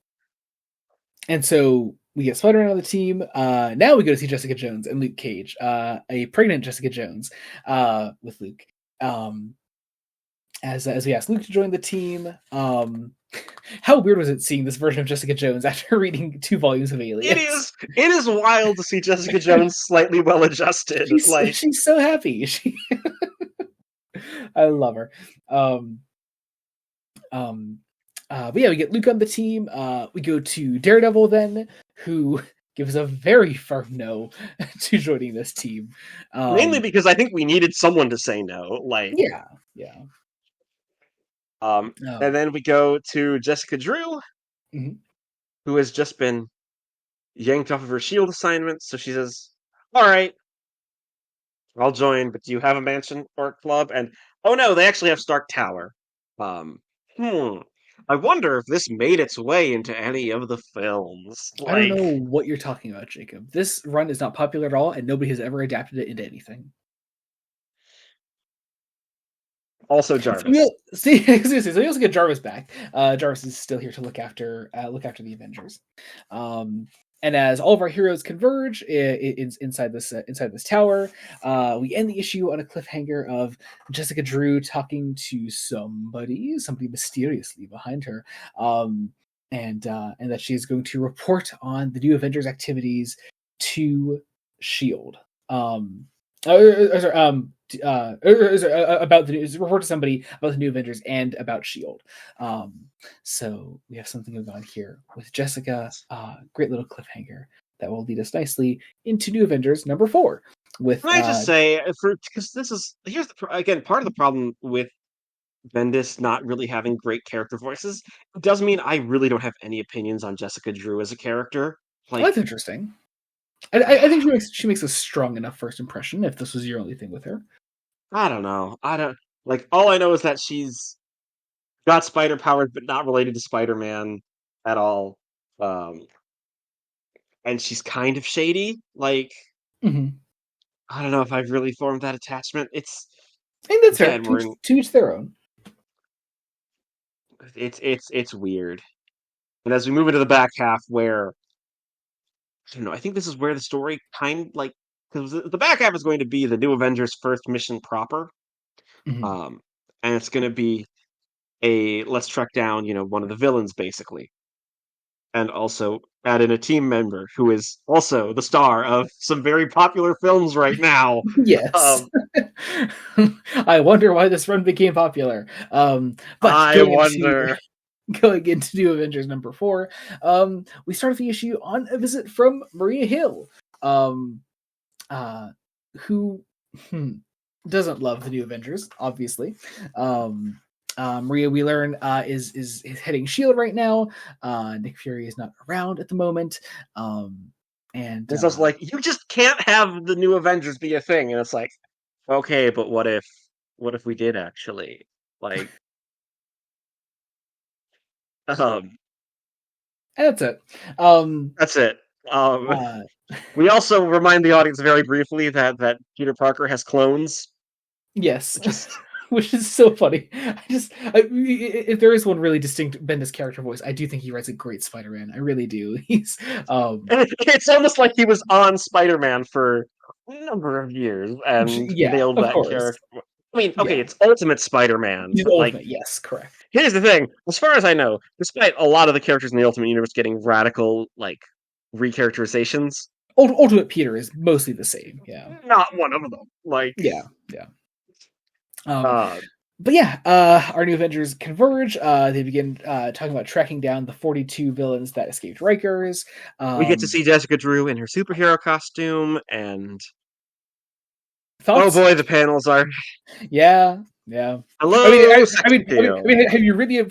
so we get Spider-Man on the team. Now we go to see Jessica Jones and Luke Cage, a pregnant Jessica Jones with Luke. As we ask Luke to join the team. How weird was it seeing this version of Jessica Jones after reading 2 volumes of Alias? It is wild to see Jessica Jones slightly well-adjusted. She's so happy. I love her. But yeah, we get Luke on the team. We go to Daredevil then, who gives a very firm no to joining this team. Mainly because I think we needed someone to say no. Yeah. And then we go to Jessica Drew, who has just been yanked off of her shield assignment. So she says, "All right, I'll join, but do you have a mansion or a club?" And oh no, they actually have Stark Tower. Um, hmm. I wonder if this made its way into any of the films. I don't know what you're talking about, Jacob. This run is not popular at all, and nobody has ever adapted it into anything. Also, Jarvis. So we also get Jarvis back. Jarvis is still here to look after the Avengers. And as all of our heroes converge inside this tower, we end the issue on a cliffhanger of Jessica Drew talking to somebody mysteriously behind her, and that she is going to report on the new Avengers activities to Shield. About the news, report to somebody about the new Avengers and about Shield. So we have something going on here with Jessica. Great little cliffhanger that will lead us nicely into New Avengers number 4. With Can I just say, because here's again part of the problem with Bendis not really having great character voices. It does mean I really don't have any opinions on Jessica Drew as a character. That's interesting. I think she makes a strong enough first impression. If this was your only thing with her, I don't know. All I know is that she's got spider powers, but not related to Spider-Man at all. And she's kind of shady. I don't know if I've really formed that attachment. I think that's fair. To each their own. It's weird. And as we move into the back half, where I don't know, I think this is where the story because the back half is going to be the New Avengers' first mission proper. And it's going to be let's track down, one of the villains, basically. And also add in a team member who is also the star of some very popular films right now. Yes. I wonder why this run became popular. But I wonder. Going into New Avengers number 4, we start the issue on a visit from Maria Hill, who doesn't love the New Avengers, obviously. Maria, we learn, is heading Shield right now. Nick Fury is not around at the moment, and it's also like, you just can't have the New Avengers be a thing, and it's like, okay, but what if we did actually and that's it. That's it. We also remind the audience very briefly that Peter Parker has clones. Yes, which is so funny. If there is one really distinct Bendis character voice, I do think he writes a great Spider-Man. I really do. He's it's almost like he was on Spider-Man for a number of years and nailed that character. I mean, okay, it's Ultimate Spider-Man. Yes, correct. Here's the thing. As far as I know, despite a lot of the characters in the Ultimate Universe getting radical, recharacterizations, Ultimate Peter is mostly the same, yeah. Not one of them. Yeah. But yeah, our New Avengers converge. They begin talking about tracking down the 42 villains that escaped Rikers. We get to see Jessica Drew in her superhero costume, and thoughts? Oh boy, the panels are. Yeah. Hello. I mean, have you really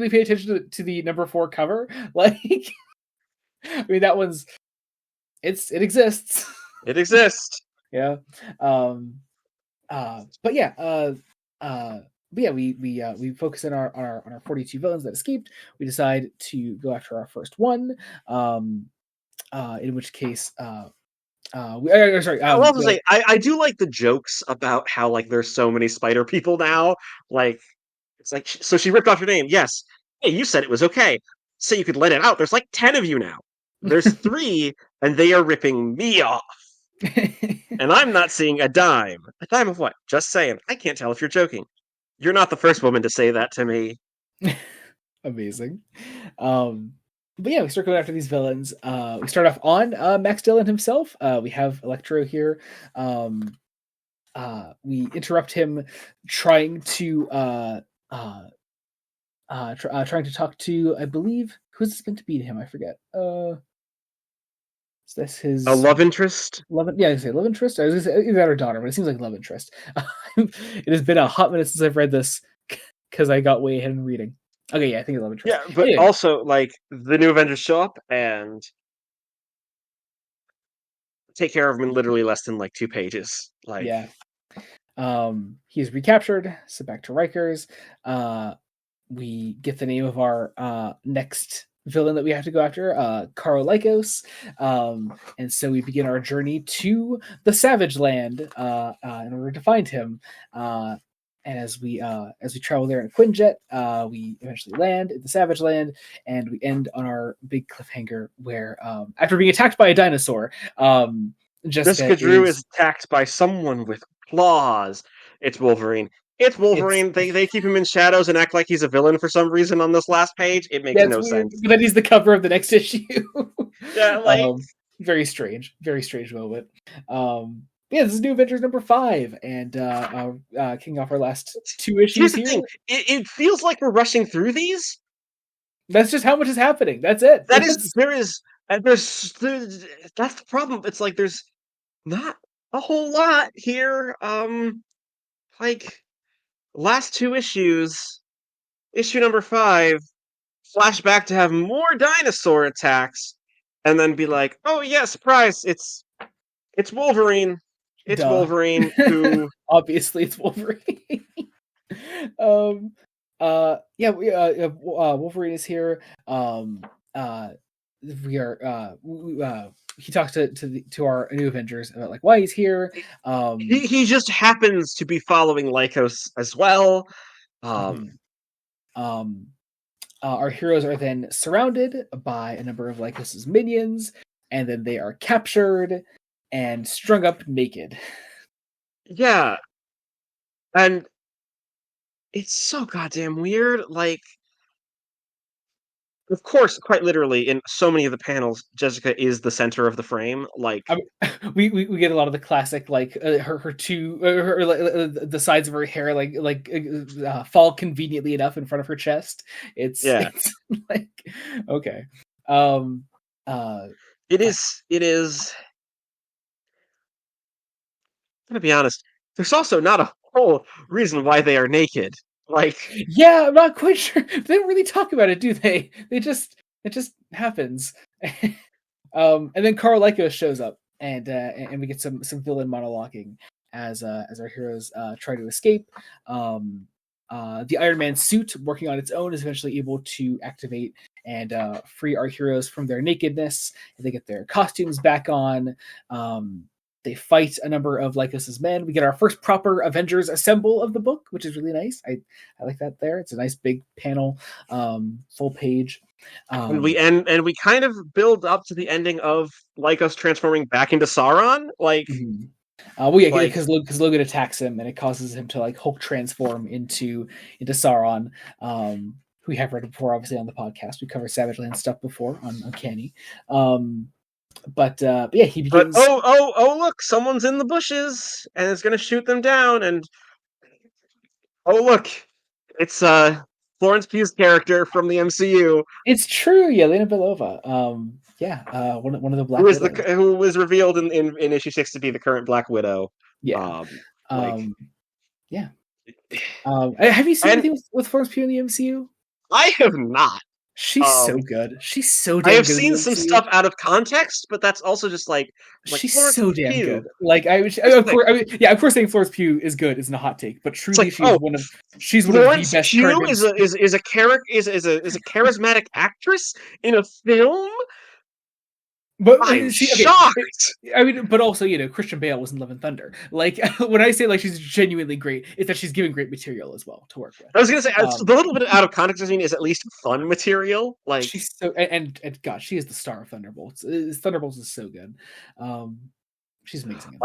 paid attention to the number 4 cover? I mean, that one's it exists. It exists. Yeah. But yeah, we focus in on our 42 villains that escaped. We decide to go after our first one. In which case, I do like the jokes about how there's so many spider people now. It's like, so she ripped off your name. Yes. Hey, you said it was okay. So you could let it out. There's 10 of you now. There's 3, and they are ripping me off. And I'm not seeing a dime. A dime of what? Just saying. I can't tell if you're joking. You're not the first woman to say that to me. Amazing. But yeah, we start going after these villains. We start off on Max Dillon himself. We have Electro here. We interrupt him trying to talk to, I believe, who's this meant to be to him? I forget. Is this his a love interest? Love interest. I was gonna say either that or daughter, but it seems like love interest. It has been a hot minute since I've read this because I got way ahead in reading. Okay, yeah, I think it's love interest. Yeah, but Anyway, also like the new Avengers show up and take care of him in literally less than like 2 pages. Like, yeah. He's recaptured, sent back to Rikers. We get the name of our next villain that we have to go after, Karl Lycos. And so we begin our journey to the Savage Land in order to find him. And as we travel there in Quinjet, we eventually land at the Savage Land, and we end on our big cliffhanger where, after being attacked by a dinosaur, Jessica Jessica Drew is is attacked by someone with claws. It's Wolverine. It's it's Wolverine. They keep him in shadows and act like he's a villain for some reason on this last page. It makes yeah, it's no weird. sense. But then he's the cover of the next issue. Yeah, like Very strange moment. Yeah, this is New Avengers number 5, and kicking off our last 2 here's issues the here. thing. It feels like we're rushing through these. That's just how much is happening. That's it. There's that's the problem. It's like there's not a whole lot here. Like last 2 issues, issue number 5, flashback to have more dinosaur attacks, and then be like, oh yeah, surprise, it's Wolverine. It's Duh. Wolverine who Obviously, it's Wolverine. um, yeah, Wolverine is here. We are. He talks to our new Avengers about like why he's here. he just happens to be following Lycos as well. Mhm. Um, our heroes are then surrounded by a number of Lycos's minions, and then they are captured and strung up naked. Yeah, and it's so goddamn weird. Like, of course, quite literally, in so many of the panels, Jessica is the center of the frame. Like, I mean, we get a lot of the classic like her two the sides of her hair fall conveniently enough in front of her chest. yeah, It's like okay, um, it is. It is. I'm gonna be honest. There's also not a whole reason why they are naked. Like, yeah, I'm not quite sure. They don't really talk about it, do they? It just happens. And then Karl Lycos shows up, and we get some villain monologuing as our heroes try to escape. The Iron Man suit, working on its own, is eventually able to activate and free our heroes from their nakedness. And they get their costumes back on. They fight a number of Lycos's men. We get our first proper Avengers assemble of the book, which is really nice. I like that there. It's a nice big panel, full page. and we kind of build up to the ending of Lycos transforming back into Sauron. Like, mhm. Well, yeah, like because Logan attacks him and it causes him to like Hulk transform into Sauron. We have read it before, obviously, on the podcast. We covered Savage Land stuff before on Uncanny. But yeah, he but begins. oh look, someone's in the bushes and is gonna shoot them down. And oh look, it's Florence Pugh's character from the MCU. It's true, Yelena Belova. Yeah, one of the Black Widows. Who was revealed in issue 6 to be the current Black Widow. Yeah. Like, Yeah. Have you seen and anything with Florence Pugh in the MCU? I have not. She's so good. She's so I damn have good in seen the some MCU. stuff out of context, but that's also just like She's Florence so damn Pugh. good. Like of course, yeah, of course, saying Florence Pugh is good isn't a hot take, but truly, It's like, she's one of the best. Pugh is a charismatic actress in a film. But I'm see, shocked. I mean, but also, Christian Bale was in Love and Thunder. Like when I say like she's genuinely great, it's that she's giving great material as well to work with. I was gonna say a little bit out of context. I mean, is at least fun material. Like she's so and God, she is the star of Thunderbolts. Thunderbolts is so good. She's amazing.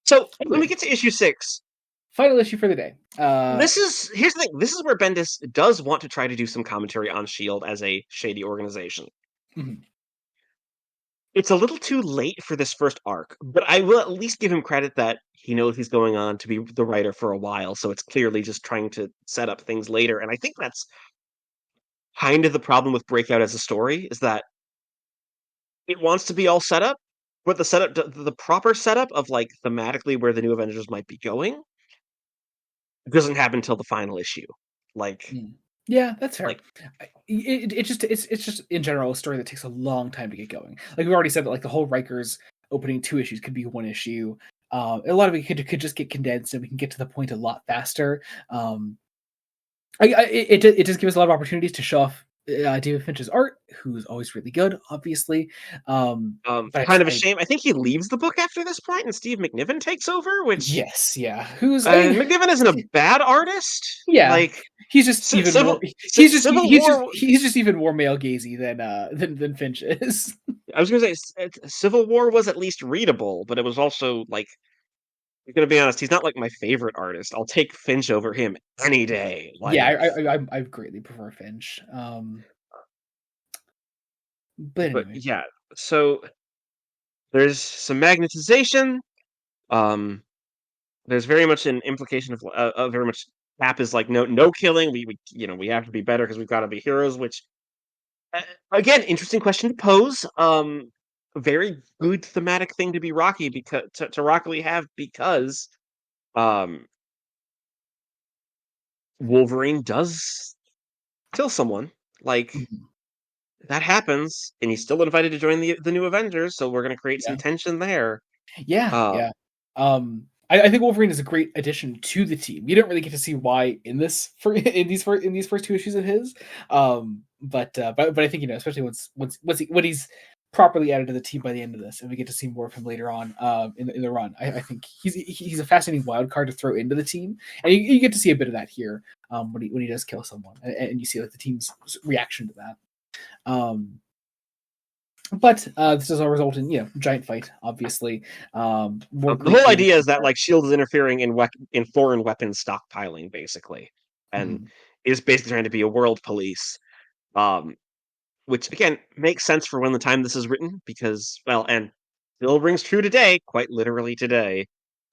So when we get to issue 6, final issue for the day. Here's the thing. This is where Bendis does want to try to do some commentary on Shield as a shady organization. Mm-hmm. It's a little too late for this first arc, but I will at least give him credit that he knows he's going on to be the writer for a while, so it's clearly just trying to set up things later. And I think that's kind of the problem with Breakout as a story, is that it wants to be all set up, but the proper setup of like thematically where the new Avengers might be going doesn't happen until the final issue. Like, Yeah, that's fair. Like, It's just in general a story that takes a long time to get going. Like we already said that like the whole Rikers opening 2 issues could be one issue. A lot of it could just get condensed and we can get to the point a lot faster. It does give us a lot of opportunities to show off David Finch's art, who's always really good, obviously. But kind of a shame. I think he leaves the book after this point, and Steve McNiven takes over. Which yes, yeah. Who's I mean, McNiven isn't a bad artist. yeah, Like he's just even more. Civil War. He's just even more male gazy than Finch is. I was going to say Civil War was at least readable, but it was also like, I'm going to be honest, he's not like my favorite artist. I'll take Finch over him any day. Like, yeah, I greatly prefer Finch. But but anyway, yeah, so there's some magnetization. There's very much an implication of very much Cap is like no killing. We have to be better because we've got to be heroes. Which again, interesting question to pose. Very good thematic thing to be Rocky because to Rock Lee have because um Wolverine does kill someone. Like mhm. that happens, and he's still invited to join the new Avengers. So we're gonna create some Yeah, tension there. yeah, Um, yeah. I think Wolverine is a great addition to the team. You don't really get to see why in this for in these first 2 issues of his. But I think especially when he's properly added to the team by the end of this, and we get to see more of him later on in the run. I think he's a fascinating wild card to throw into the team, and you get to see a bit of that here when he does kill someone, and you see like the team's reaction to that. But this does all result in giant fight, obviously. More the great whole things. idea is that like Shield is interfering in foreign weapons stockpiling, basically, and Mhm. is basically trying to be a world police. Um, which again makes sense for when the time this is written, because and still rings true today, quite literally today,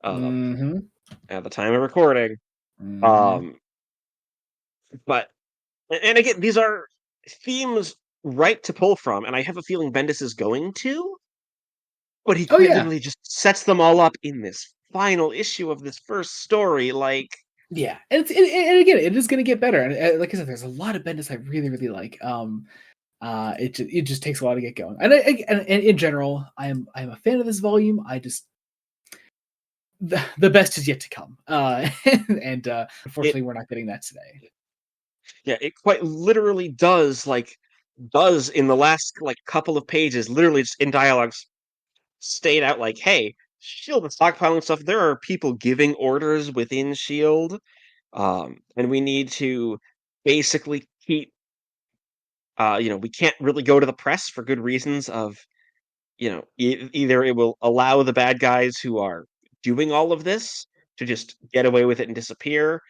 um, Mhm. at the time of recording. Mhm. Um, but and again, these are themes right to pull from, and I have a feeling Bendis is going to, but he Oh quite yeah, literally just sets them all up in this final issue of this first story. Like, yeah. And again, it is going to get better. And like I said, there's a lot of Bendis I really really like. It just takes a while to get going. And in general, I am a fan of this volume. I just the best is yet to come. And it unfortunately, we're not getting that today. yeah, it quite literally does in the last like couple of pages, literally just in dialogues, state out like, hey, Shield is stockpiling stuff. There are people giving orders within Shield, and we need to basically keep. We can't really go to the press for good reasons of, either it will allow the bad guys who are doing all of this to just get away with it and disappear,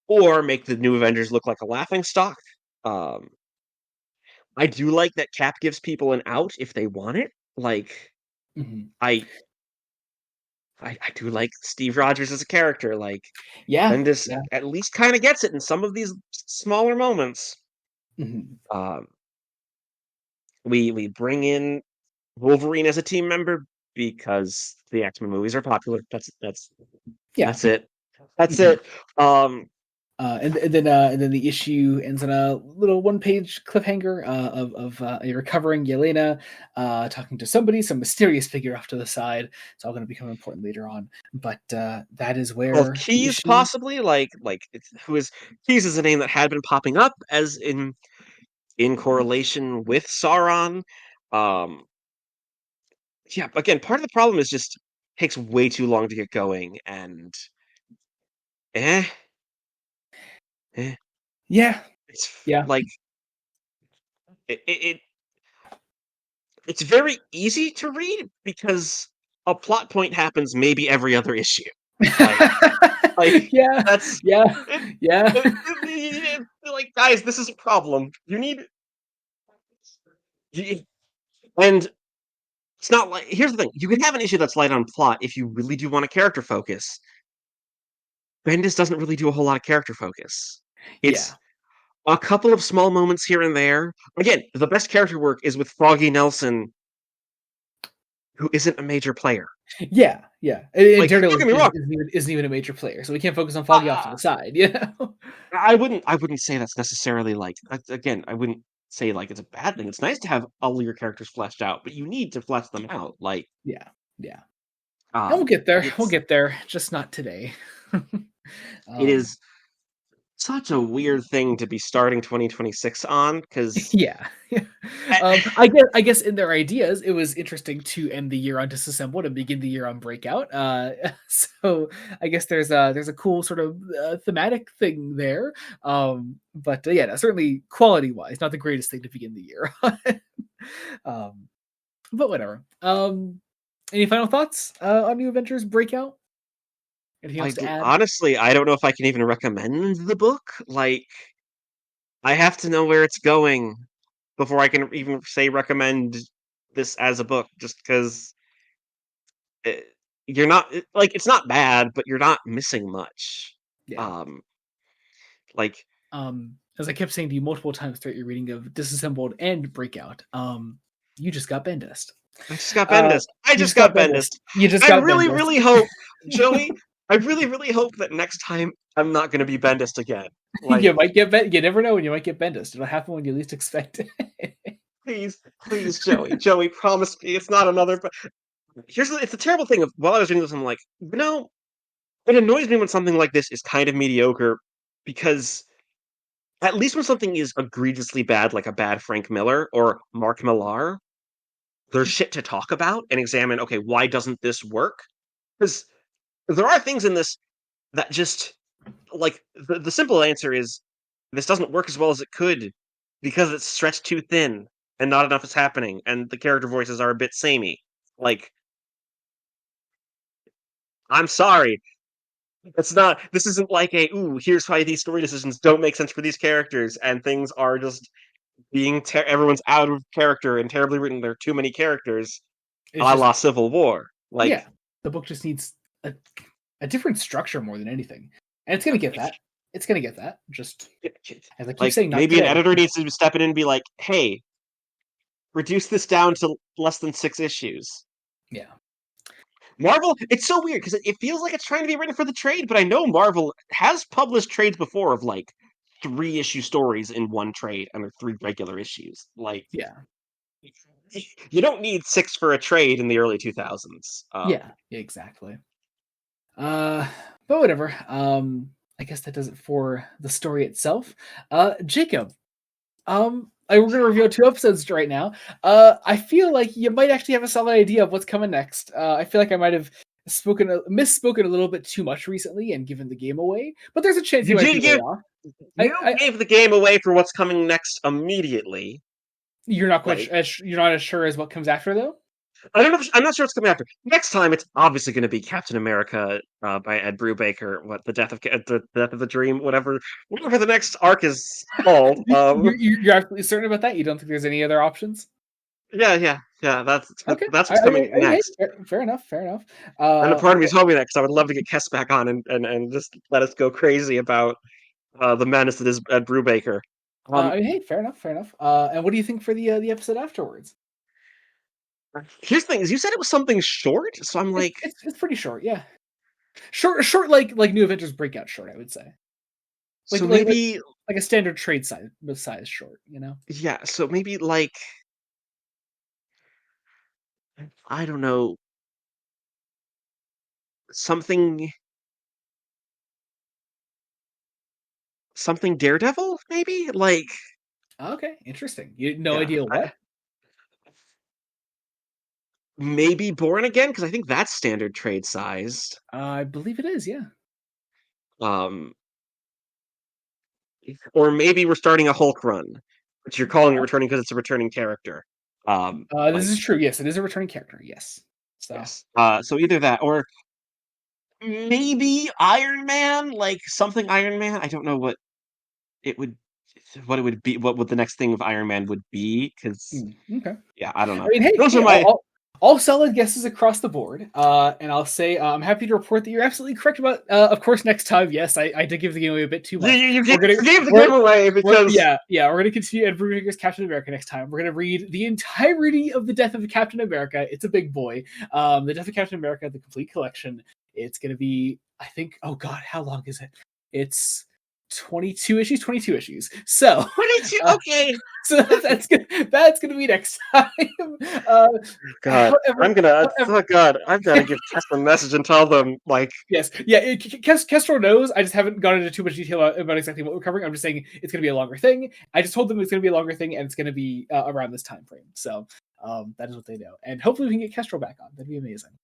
or make the new Avengers look like a laughing stock. Um, I do like that Cap gives people an out if they want it. Like, Mhm. I I do like Steve Rogers as a character. Like, Yeah, Bendis yeah. at least kind of gets it in some of these smaller moments. Mhm. Um, we bring in Wolverine as a team member because the X-Men movies are popular. Yeah. That's it. That's Mhm. it. Um, And then the issue ends on a little one-page cliffhanger of a recovering Yelena talking to some mysterious figure off to the side. It's all going to become important later on. But that is well, where the Keys issue. possibly who is Keys is a name that had been popping up as in correlation with Sauron. Um, yeah, again, part of the problem is just takes way too long to get going, and eh, eh. Yeah, It's yeah, like it it's very easy to read because a plot point happens maybe every other issue. Like like yeah, that's yeah, it, yeah. like, guys, this is a problem. You- and it's not like, here's the thing: you can have an issue that's light on plot if you really do want a character focus. Bendis doesn't really do a whole lot of character focus. It's Yeah. a couple of small moments here and there. Again, the best character work is with Froggy Nelson who isn't a major player. Yeah, yeah. And Like, Daredevil don't get me wrong. isn't even a major player, so we can't focus on Foggy off to the side, you know? I wouldn't say that's necessarily like again, I wouldn't say like it's a bad thing. It's nice to have all your characters fleshed out, but you need to flesh them out. Like, Yeah, yeah. And we'll get there. We'll it's get there. Just not today. it um, is such a weird thing to be starting 2026 on because yeah. I guess in their ideas, it was interesting to end the year on Disassembled and begin the year on Breakout. So I guess there's a cool sort of thematic thing there. But yeah, no, certainly quality wise, not the greatest thing to begin the year on. um, but whatever. Any final thoughts on New Avengers Breakout? Anything else to add? honestly, I don't know if I can even recommend the book. Like, I have to know where it's going before I can even say recommend this as a book, just because you're not like it's not bad, but you're not missing much. Yeah. Um, like As I kept saying to you multiple times throughout your reading of Disassembled and Breakout, you just got Bendist. I just got Bendis. I You just got Bendis. You just I got really, Bendist. really hope, Joey. I really, really hope that next time I'm not going to be Bendist again. Like, You might get You never know when you might get Bendist. It'll happen when you least expect it. please, Joey. Joey, promise me it's not another. But it's a terrible thing. Of while I was reading this, I'm like, it annoys me when something like this is kind of mediocre because at least when something is egregiously bad, like a bad Frank Miller or Mark Millar, there's shit to talk about and examine. Okay, why doesn't this work? Because there are things in this that just like the simple answer is this doesn't work as well as it could because it's stretched too thin and not enough is happening and the character voices are a bit samey. Like, I'm sorry. This isn't like here's why these story decisions don't make sense for these characters and things are just everyone's out of character and terribly written. There are too many characters, It's a just la Civil War. Like, yeah, the book just needs a different structure more than anything, and it's gonna get that. It's gonna get that. Just as I keep like saying, not maybe an today. editor needs to step in and be like, "Hey, reduce this down to less than 6 issues." Yeah. Marvel, it's so weird because it feels like it's trying to be written for the trade, but I know Marvel has published trades before of like 3 issue stories in one trade and 3 regular issues. Like, Yeah. you don't need 6 for a trade in the early 2000s. Yeah. Exactly. But whatever. I guess that does it for the story itself. Jacob. We're gonna review 2 episodes right now. I feel like you might actually have a solid idea of what's coming next. I feel like I might have misspoken a little bit too much recently and given the game away, but there's a chance you might be way off. You gave the game away for what's coming next immediately. You're not you're not as sure as what comes after, though. I don't know. I'm not sure what's coming after. Next time, it's obviously going to be Captain America by Ed Brubaker. What the death of the dream, whatever the next arc is called. You're absolutely certain about that. You don't think there's any other options? Yeah. That's Okay. That's what's coming next. Fair enough. And a part of me is hoping that because I would love to get Kess back on and just let us go crazy about the menace that is Ed Brubaker. Hey, fair enough. And what do you think for the episode afterwards? Here's the thing: is you said it was something short, so I'm like, it's pretty short, yeah. Short, like New Avengers Breakout short, I would say. So maybe like a standard trade size short, you know? Yeah, so maybe like I don't know something Daredevil, maybe like Okay, interesting. You had no yeah, idea what? maybe Born Again because I think that's standard trade sized. I believe it is, yeah. Um, or maybe we're starting a Hulk run, which you're calling it returning because it's a returning character. This is true. Yes, it is a returning character. Yes. So. Yes. So either that or maybe Iron Man, like something Iron Man. I don't know what it would be. What would the next thing of Iron Man would be? Because Okay. yeah, I don't know. I mean, hey, Those are my. all solid guesses across the board. And I'll say I'm happy to report that you're absolutely correct about. Of course, next time, yes, I did give the game away a bit too much. You gave the game away because we're going to continue Ed Brubaker's Captain America next time. We're going to read the entirety of the Death of Captain America. It's a big boy. The Death of Captain America, the complete collection. It's going to be, I think. Oh God, how long is it? It's 22 issues. So 22. Okay. So that's gonna be next time. God, I'm gonna give Tess a message and tell them yes, yeah. Kestrel knows. I just haven't gone into too much detail about exactly what we're covering. I'm just saying it's gonna be a longer thing. I just told them it's gonna be a longer thing, and it's gonna be around this time frame. So that is what they know, and hopefully we can get Kestrel back on. That'd be amazing.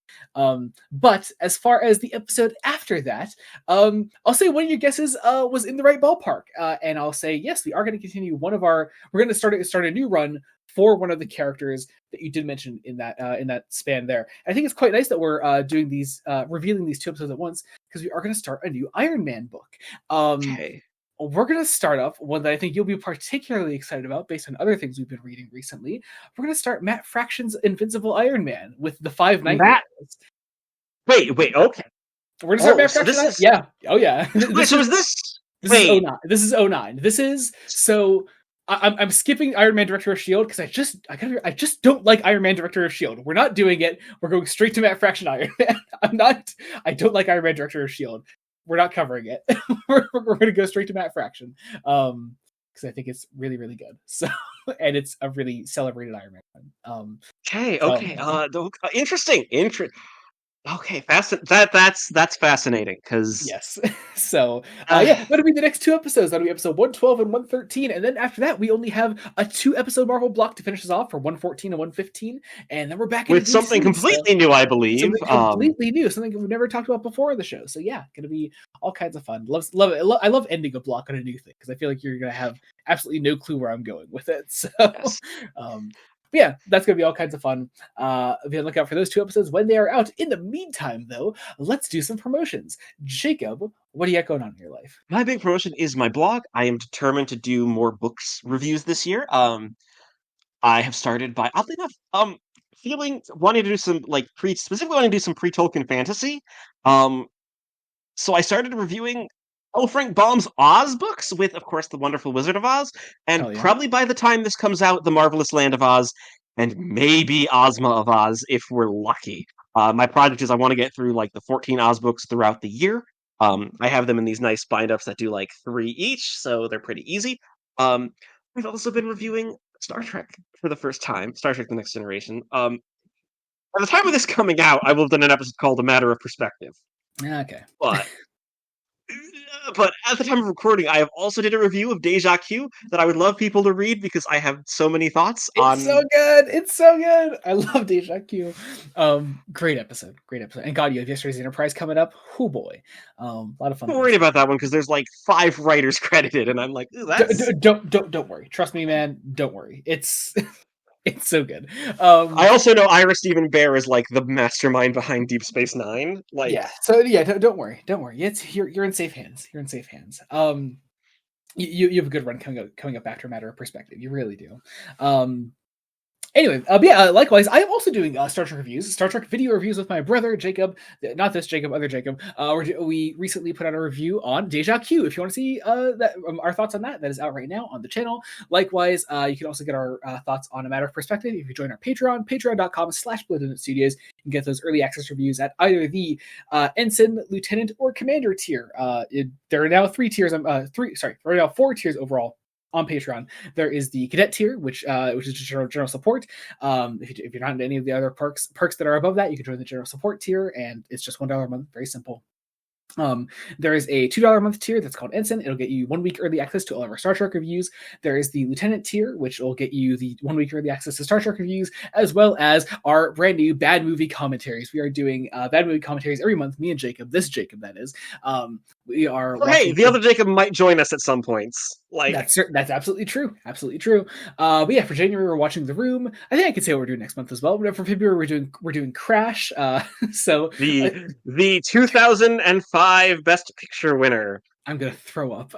But as far as the episode after that, I'll say one of your guesses was in the right ballpark, and I'll say yes, we are going to continue we're going to start a new run for one of the characters that you did mention in that span there. I think it's quite nice that we're doing these revealing these 2 episodes at once, because we are going to start a new Iron Man book. Okay. We're going to start off one that I think you'll be particularly excited about based on other things we've been reading recently. We're going to start Matt Fraction's Invincible Iron Man with the 5 Nightmares. Wait, okay. We're going to start Matt Fraction. Yeah. Oh, yeah. Wait, so is this... This is 09. This is 09. This is... So... I'm skipping Iron Man Director of S.H.I.E.L.D. because I just don't like Iron Man Director of S.H.I.E.L.D. We're not doing it. We're going straight to Matt Fraction Iron Man. I don't like Iron Man Director of S.H.I.E.L.D. We're not covering it. we're going to go straight to Matt Fraction. Because I think it's really, really good. So, and it's a really celebrated Iron Man. Okay. Interesting. Okay, that's fascinating because yes. So that'll be the next 2 episodes. That'll be episode 112 and 113, and then after that we only have a 2-episode Marvel block to finish us off for 114 and 115, and then we're back with something completely new, I believe. Something completely new, something we've never talked about before in the show. So yeah, gonna be all kinds of fun. Love it. I love ending a block on a new thing because I feel like you're gonna have absolutely no clue where I'm going with it. So. Yes. Yeah, that's going to be all kinds of fun. Be on the lookout for those 2 episodes when they are out. In the meantime, though, let's do some promotions. Jacob, what do you got going on in your life? My big promotion is my blog. I am determined to do more books reviews this year. I have started by, oddly enough, wanting to do some, specifically wanting to do some pre-Tolkien fantasy. So I started reviewing Frank Baum's Oz books with, of course, The Wonderful Wizard of Oz, and probably by the time this comes out, The Marvelous Land of Oz, and maybe Ozma of Oz, if we're lucky. My project is I want to get through, the 14 Oz books throughout the year. I have them in these nice bind-ups that do, 3 each, so they're pretty easy. I've also been reviewing Star Trek for the first time, Star Trek The Next Generation. At the time of this coming out, I will have done an episode called A Matter of Perspective. Okay. But at the time of recording, I have also did a review of Deja Q that I would love people to read because I have so many thoughts on... It's so good! I love Deja Q. Great episode. And God, you have Yesterday's Enterprise coming up. Oh boy. A lot of fun. I'm worried about that one because there's 5 writers credited, and I'm like, ooh, that's... Don't worry. Trust me, man. Don't worry. It's so good. I also know Ira Steven Behr is the mastermind behind Deep Space Nine. Yeah. So yeah, don't worry. You're in safe hands. You have a good run coming up after A Matter of Perspective. You really do. Anyway, likewise, I am also doing Star Trek reviews, Star Trek video reviews with my brother, Jacob. Not this Jacob, other Jacob. We recently put out a review on Deja Q. If you want to see our thoughts on that is out right now on the channel. Likewise, you can also get our thoughts on A Matter of Perspective if you join our Patreon, patreon.com/BloodNote You can get those early access reviews at either the Ensign, Lieutenant, or Commander tier. There are now 3 tiers. There are now 4 tiers overall. On Patreon, there is the Cadet tier, which is general support. If you're not in any of the other perks that are above that, you can join the general support tier, and it's just $1 a month. Very simple. There is a $2 a month tier that's called Ensign. It'll get you 1 week early access to all of our Star Trek reviews. There is the Lieutenant tier, which will get you the 1 week early access to Star Trek reviews, as well as our brand new bad movie commentaries. We are doing bad movie commentaries every month. Me and Jacob, this Jacob that is. We are. Hey, the other Jacob might join us at some points. That's absolutely true. But yeah, for January we're watching The Room. I think I could say what we're doing next month as well. But for February we're doing Crash. So the 2005 Best Picture winner. I'm gonna throw up.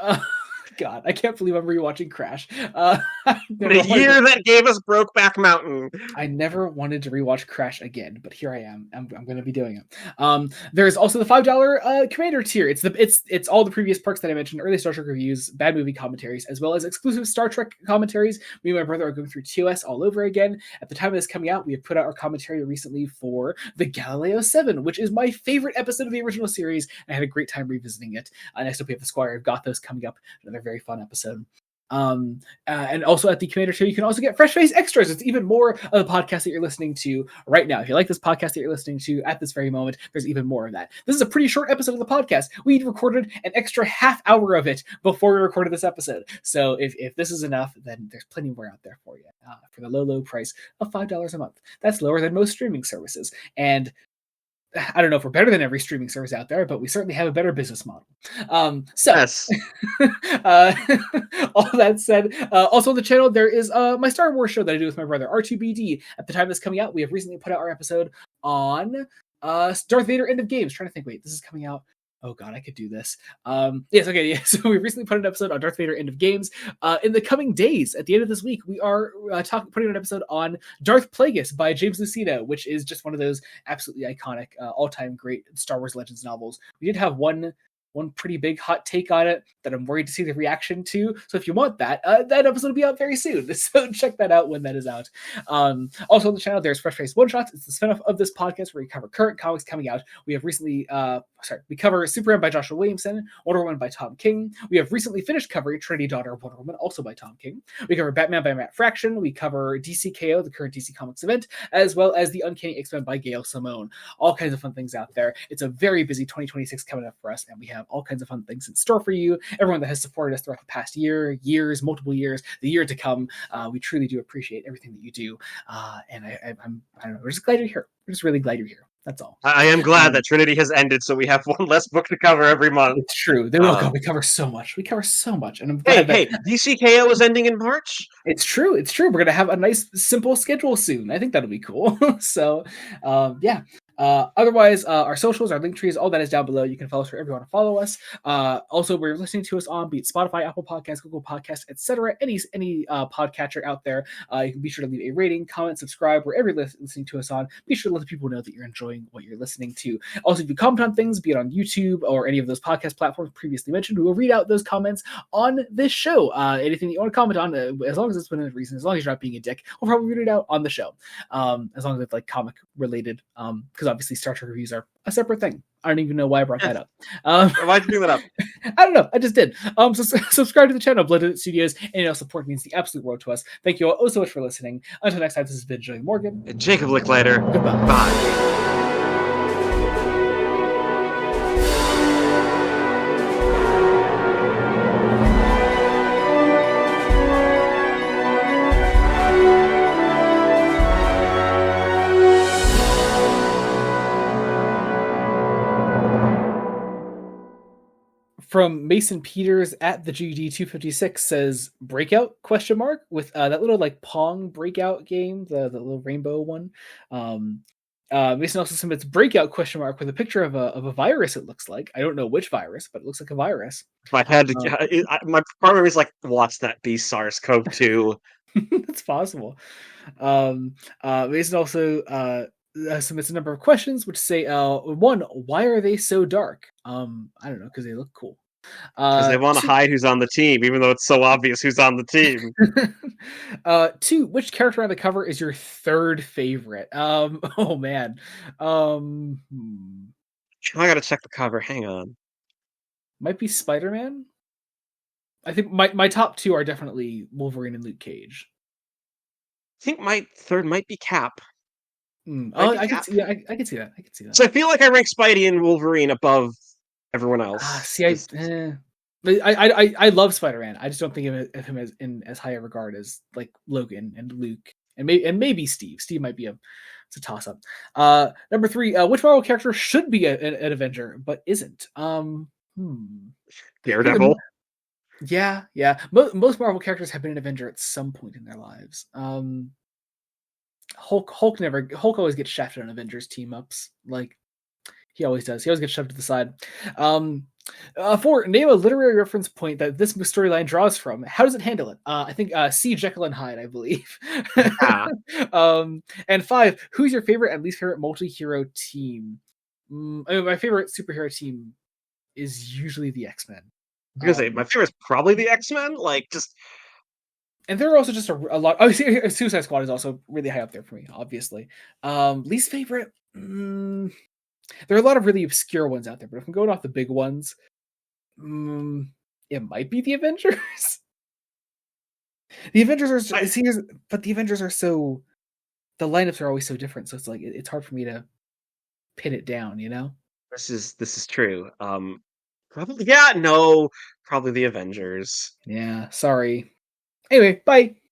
God, I can't believe I'm rewatching Crash. The year that gave us Brokeback Mountain. I never wanted to rewatch Crash again, but here I am. I'm going to be doing it. There's also the $5 Commander tier. It's all the previous perks that I mentioned: early Star Trek reviews, bad movie commentaries, as well as exclusive Star Trek commentaries. Me and my brother are going through TOS all over again. At the time of this coming out, we have put out our commentary recently for the Galileo 7, which is my favorite episode of the original series. And I had a great time revisiting it. Next up, we have the Squire of Gothos coming up, another very fun episode. And also at the Commander tier, you can also get Fresh Face Extras. It's even more of the podcast that you're listening to right now. If you like this podcast that you're listening to at this very moment, there's even more of that. This is a pretty short episode of the podcast. We recorded an extra half hour of it before we recorded this episode. So if this is enough, then there's plenty more out there for you for the low price of $5 a month. That's lower than most streaming services. And I don't know if we're better than every streaming service out there, but we certainly have a better business model. Yes. All that said, also on the channel, there is my Star Wars show that I do with my brother, R2BD. At the time that's coming out, we have recently put out our episode on Darth Vader End of Games. Trying to think, wait, this is coming out. Oh God, I could do this. Yes, okay, yeah. So we recently put an episode on Darth Vader End of Games. In the coming days, at the end of this week, we are putting an episode on Darth Plagueis by James Luceno, which is just one of those absolutely iconic, all-time great Star Wars Legends novels. We did have one pretty big hot take on it that I'm worried to see the reaction to. So if you want that, that episode will be out very soon. So check that out when that is out. Also on the channel, there's Fresh Face One Shots. It's the spinoff of this podcast where we cover current comics coming out. We have recently, we cover Superman by Joshua Williamson, Wonder Woman by Tom King. We have recently finished covering Trinity Daughter of Wonder Woman, also by Tom King. We cover Batman by Matt Fraction. We cover DCKO, the current DC Comics event, as well as the Uncanny X-Men by Gail Simone. All kinds of fun things out there. It's a very busy 2026 coming up for us, and we have all kinds of fun things in store for you. Everyone that has supported us throughout the past years, multiple years, the year to come, we truly do appreciate everything that you do. And I don't know, we're just glad you're here. We're just really glad you're here. That's all. I am glad that Trinity has ended, so we have one less book to cover every month. It's true. We cover so much. And I'm glad that DCKO is ending in March. It's true. We're gonna have a nice, simple schedule soon. I think that'll be cool. So, yeah. Otherwise, our socials, our link trees, all that is down below. You can follow us wherever you want to follow us. Also, we're listening to us on be it Spotify, Apple Podcasts, Google Podcasts, etc. Any podcatcher out there. You can be sure to leave a rating, comment, subscribe wherever you're listening to us on. Be sure to let the people know that you're enjoying what you're listening to. Also, if you comment on things, be it on YouTube or any of those podcast platforms previously mentioned, we will read out those comments on this show. Anything that you want to comment on, as long as it's within a reason, as long as you're not being a dick, we'll probably read it out on the show. As long as it's like comic related, because obviously Star Trek reviews are a separate thing. I don't even know why I brought that up. Why'd you bring that up? I don't know. I just did. So subscribe to the channel, Blooded Studios, and your support means the absolute world to us. Thank you all so much for listening. Until next time, this has been Joey Morgan. And Jacob Licklider. Goodbye. Bye. From Mason Peters at the GD 256 says Breakout ? With that little like Pong Breakout game, the little rainbow one. Mason also submits Breakout ? With a picture of a virus. It looks like, I don't know which virus, but it looks like a virus. If I had to, my partner is like, "Watch that be SARS-CoV-2." That's possible. Mason also submits a number of questions, which say, one, why are they so dark? I don't know, because they look cool. Because they want to hide who's on the team, even though it's so obvious who's on the team. 2, which character on the cover is your third favorite? Oh man. I gotta check the cover. Hang on. Might be Spider-Man. I think my top 2 are definitely Wolverine and Luke Cage. I think my third might be Cap. I can see that. So I feel like I rank Spidey and Wolverine above everyone else. I love Spider-Man. I just don't think of him as in as high a regard as like Logan and Luke and maybe Steve. Steve might be it's a toss up. Number 3, which Marvel character should be an Avenger but isn't? Daredevil. Yeah. Most Marvel characters have been an Avenger at some point in their lives. Hulk always gets shafted on Avengers team ups. Like he always does. He always gets shoved to the side. 4, name a literary reference point that this storyline draws from. How does it handle it? I think C. Jekyll and Hyde, I believe. Yeah. And 5, who's your favorite and least favorite multi-hero team? I mean, my favorite superhero team is usually the X-Men. I was gonna say my favorite is probably the X-Men. Like, just and there are also just a lot. Oh, Suicide Squad is also really high up there for me, obviously. Least favorite. There are a lot of really obscure ones out there, but if I'm going off the big ones, it might be the Avengers. The Avengers are but the Avengers are so, the lineups are always so different, so it's like it's hard for me to pin it down, you know? this is true. Probably yeah, no, probably the Avengers. Yeah, sorry. Anyway, bye.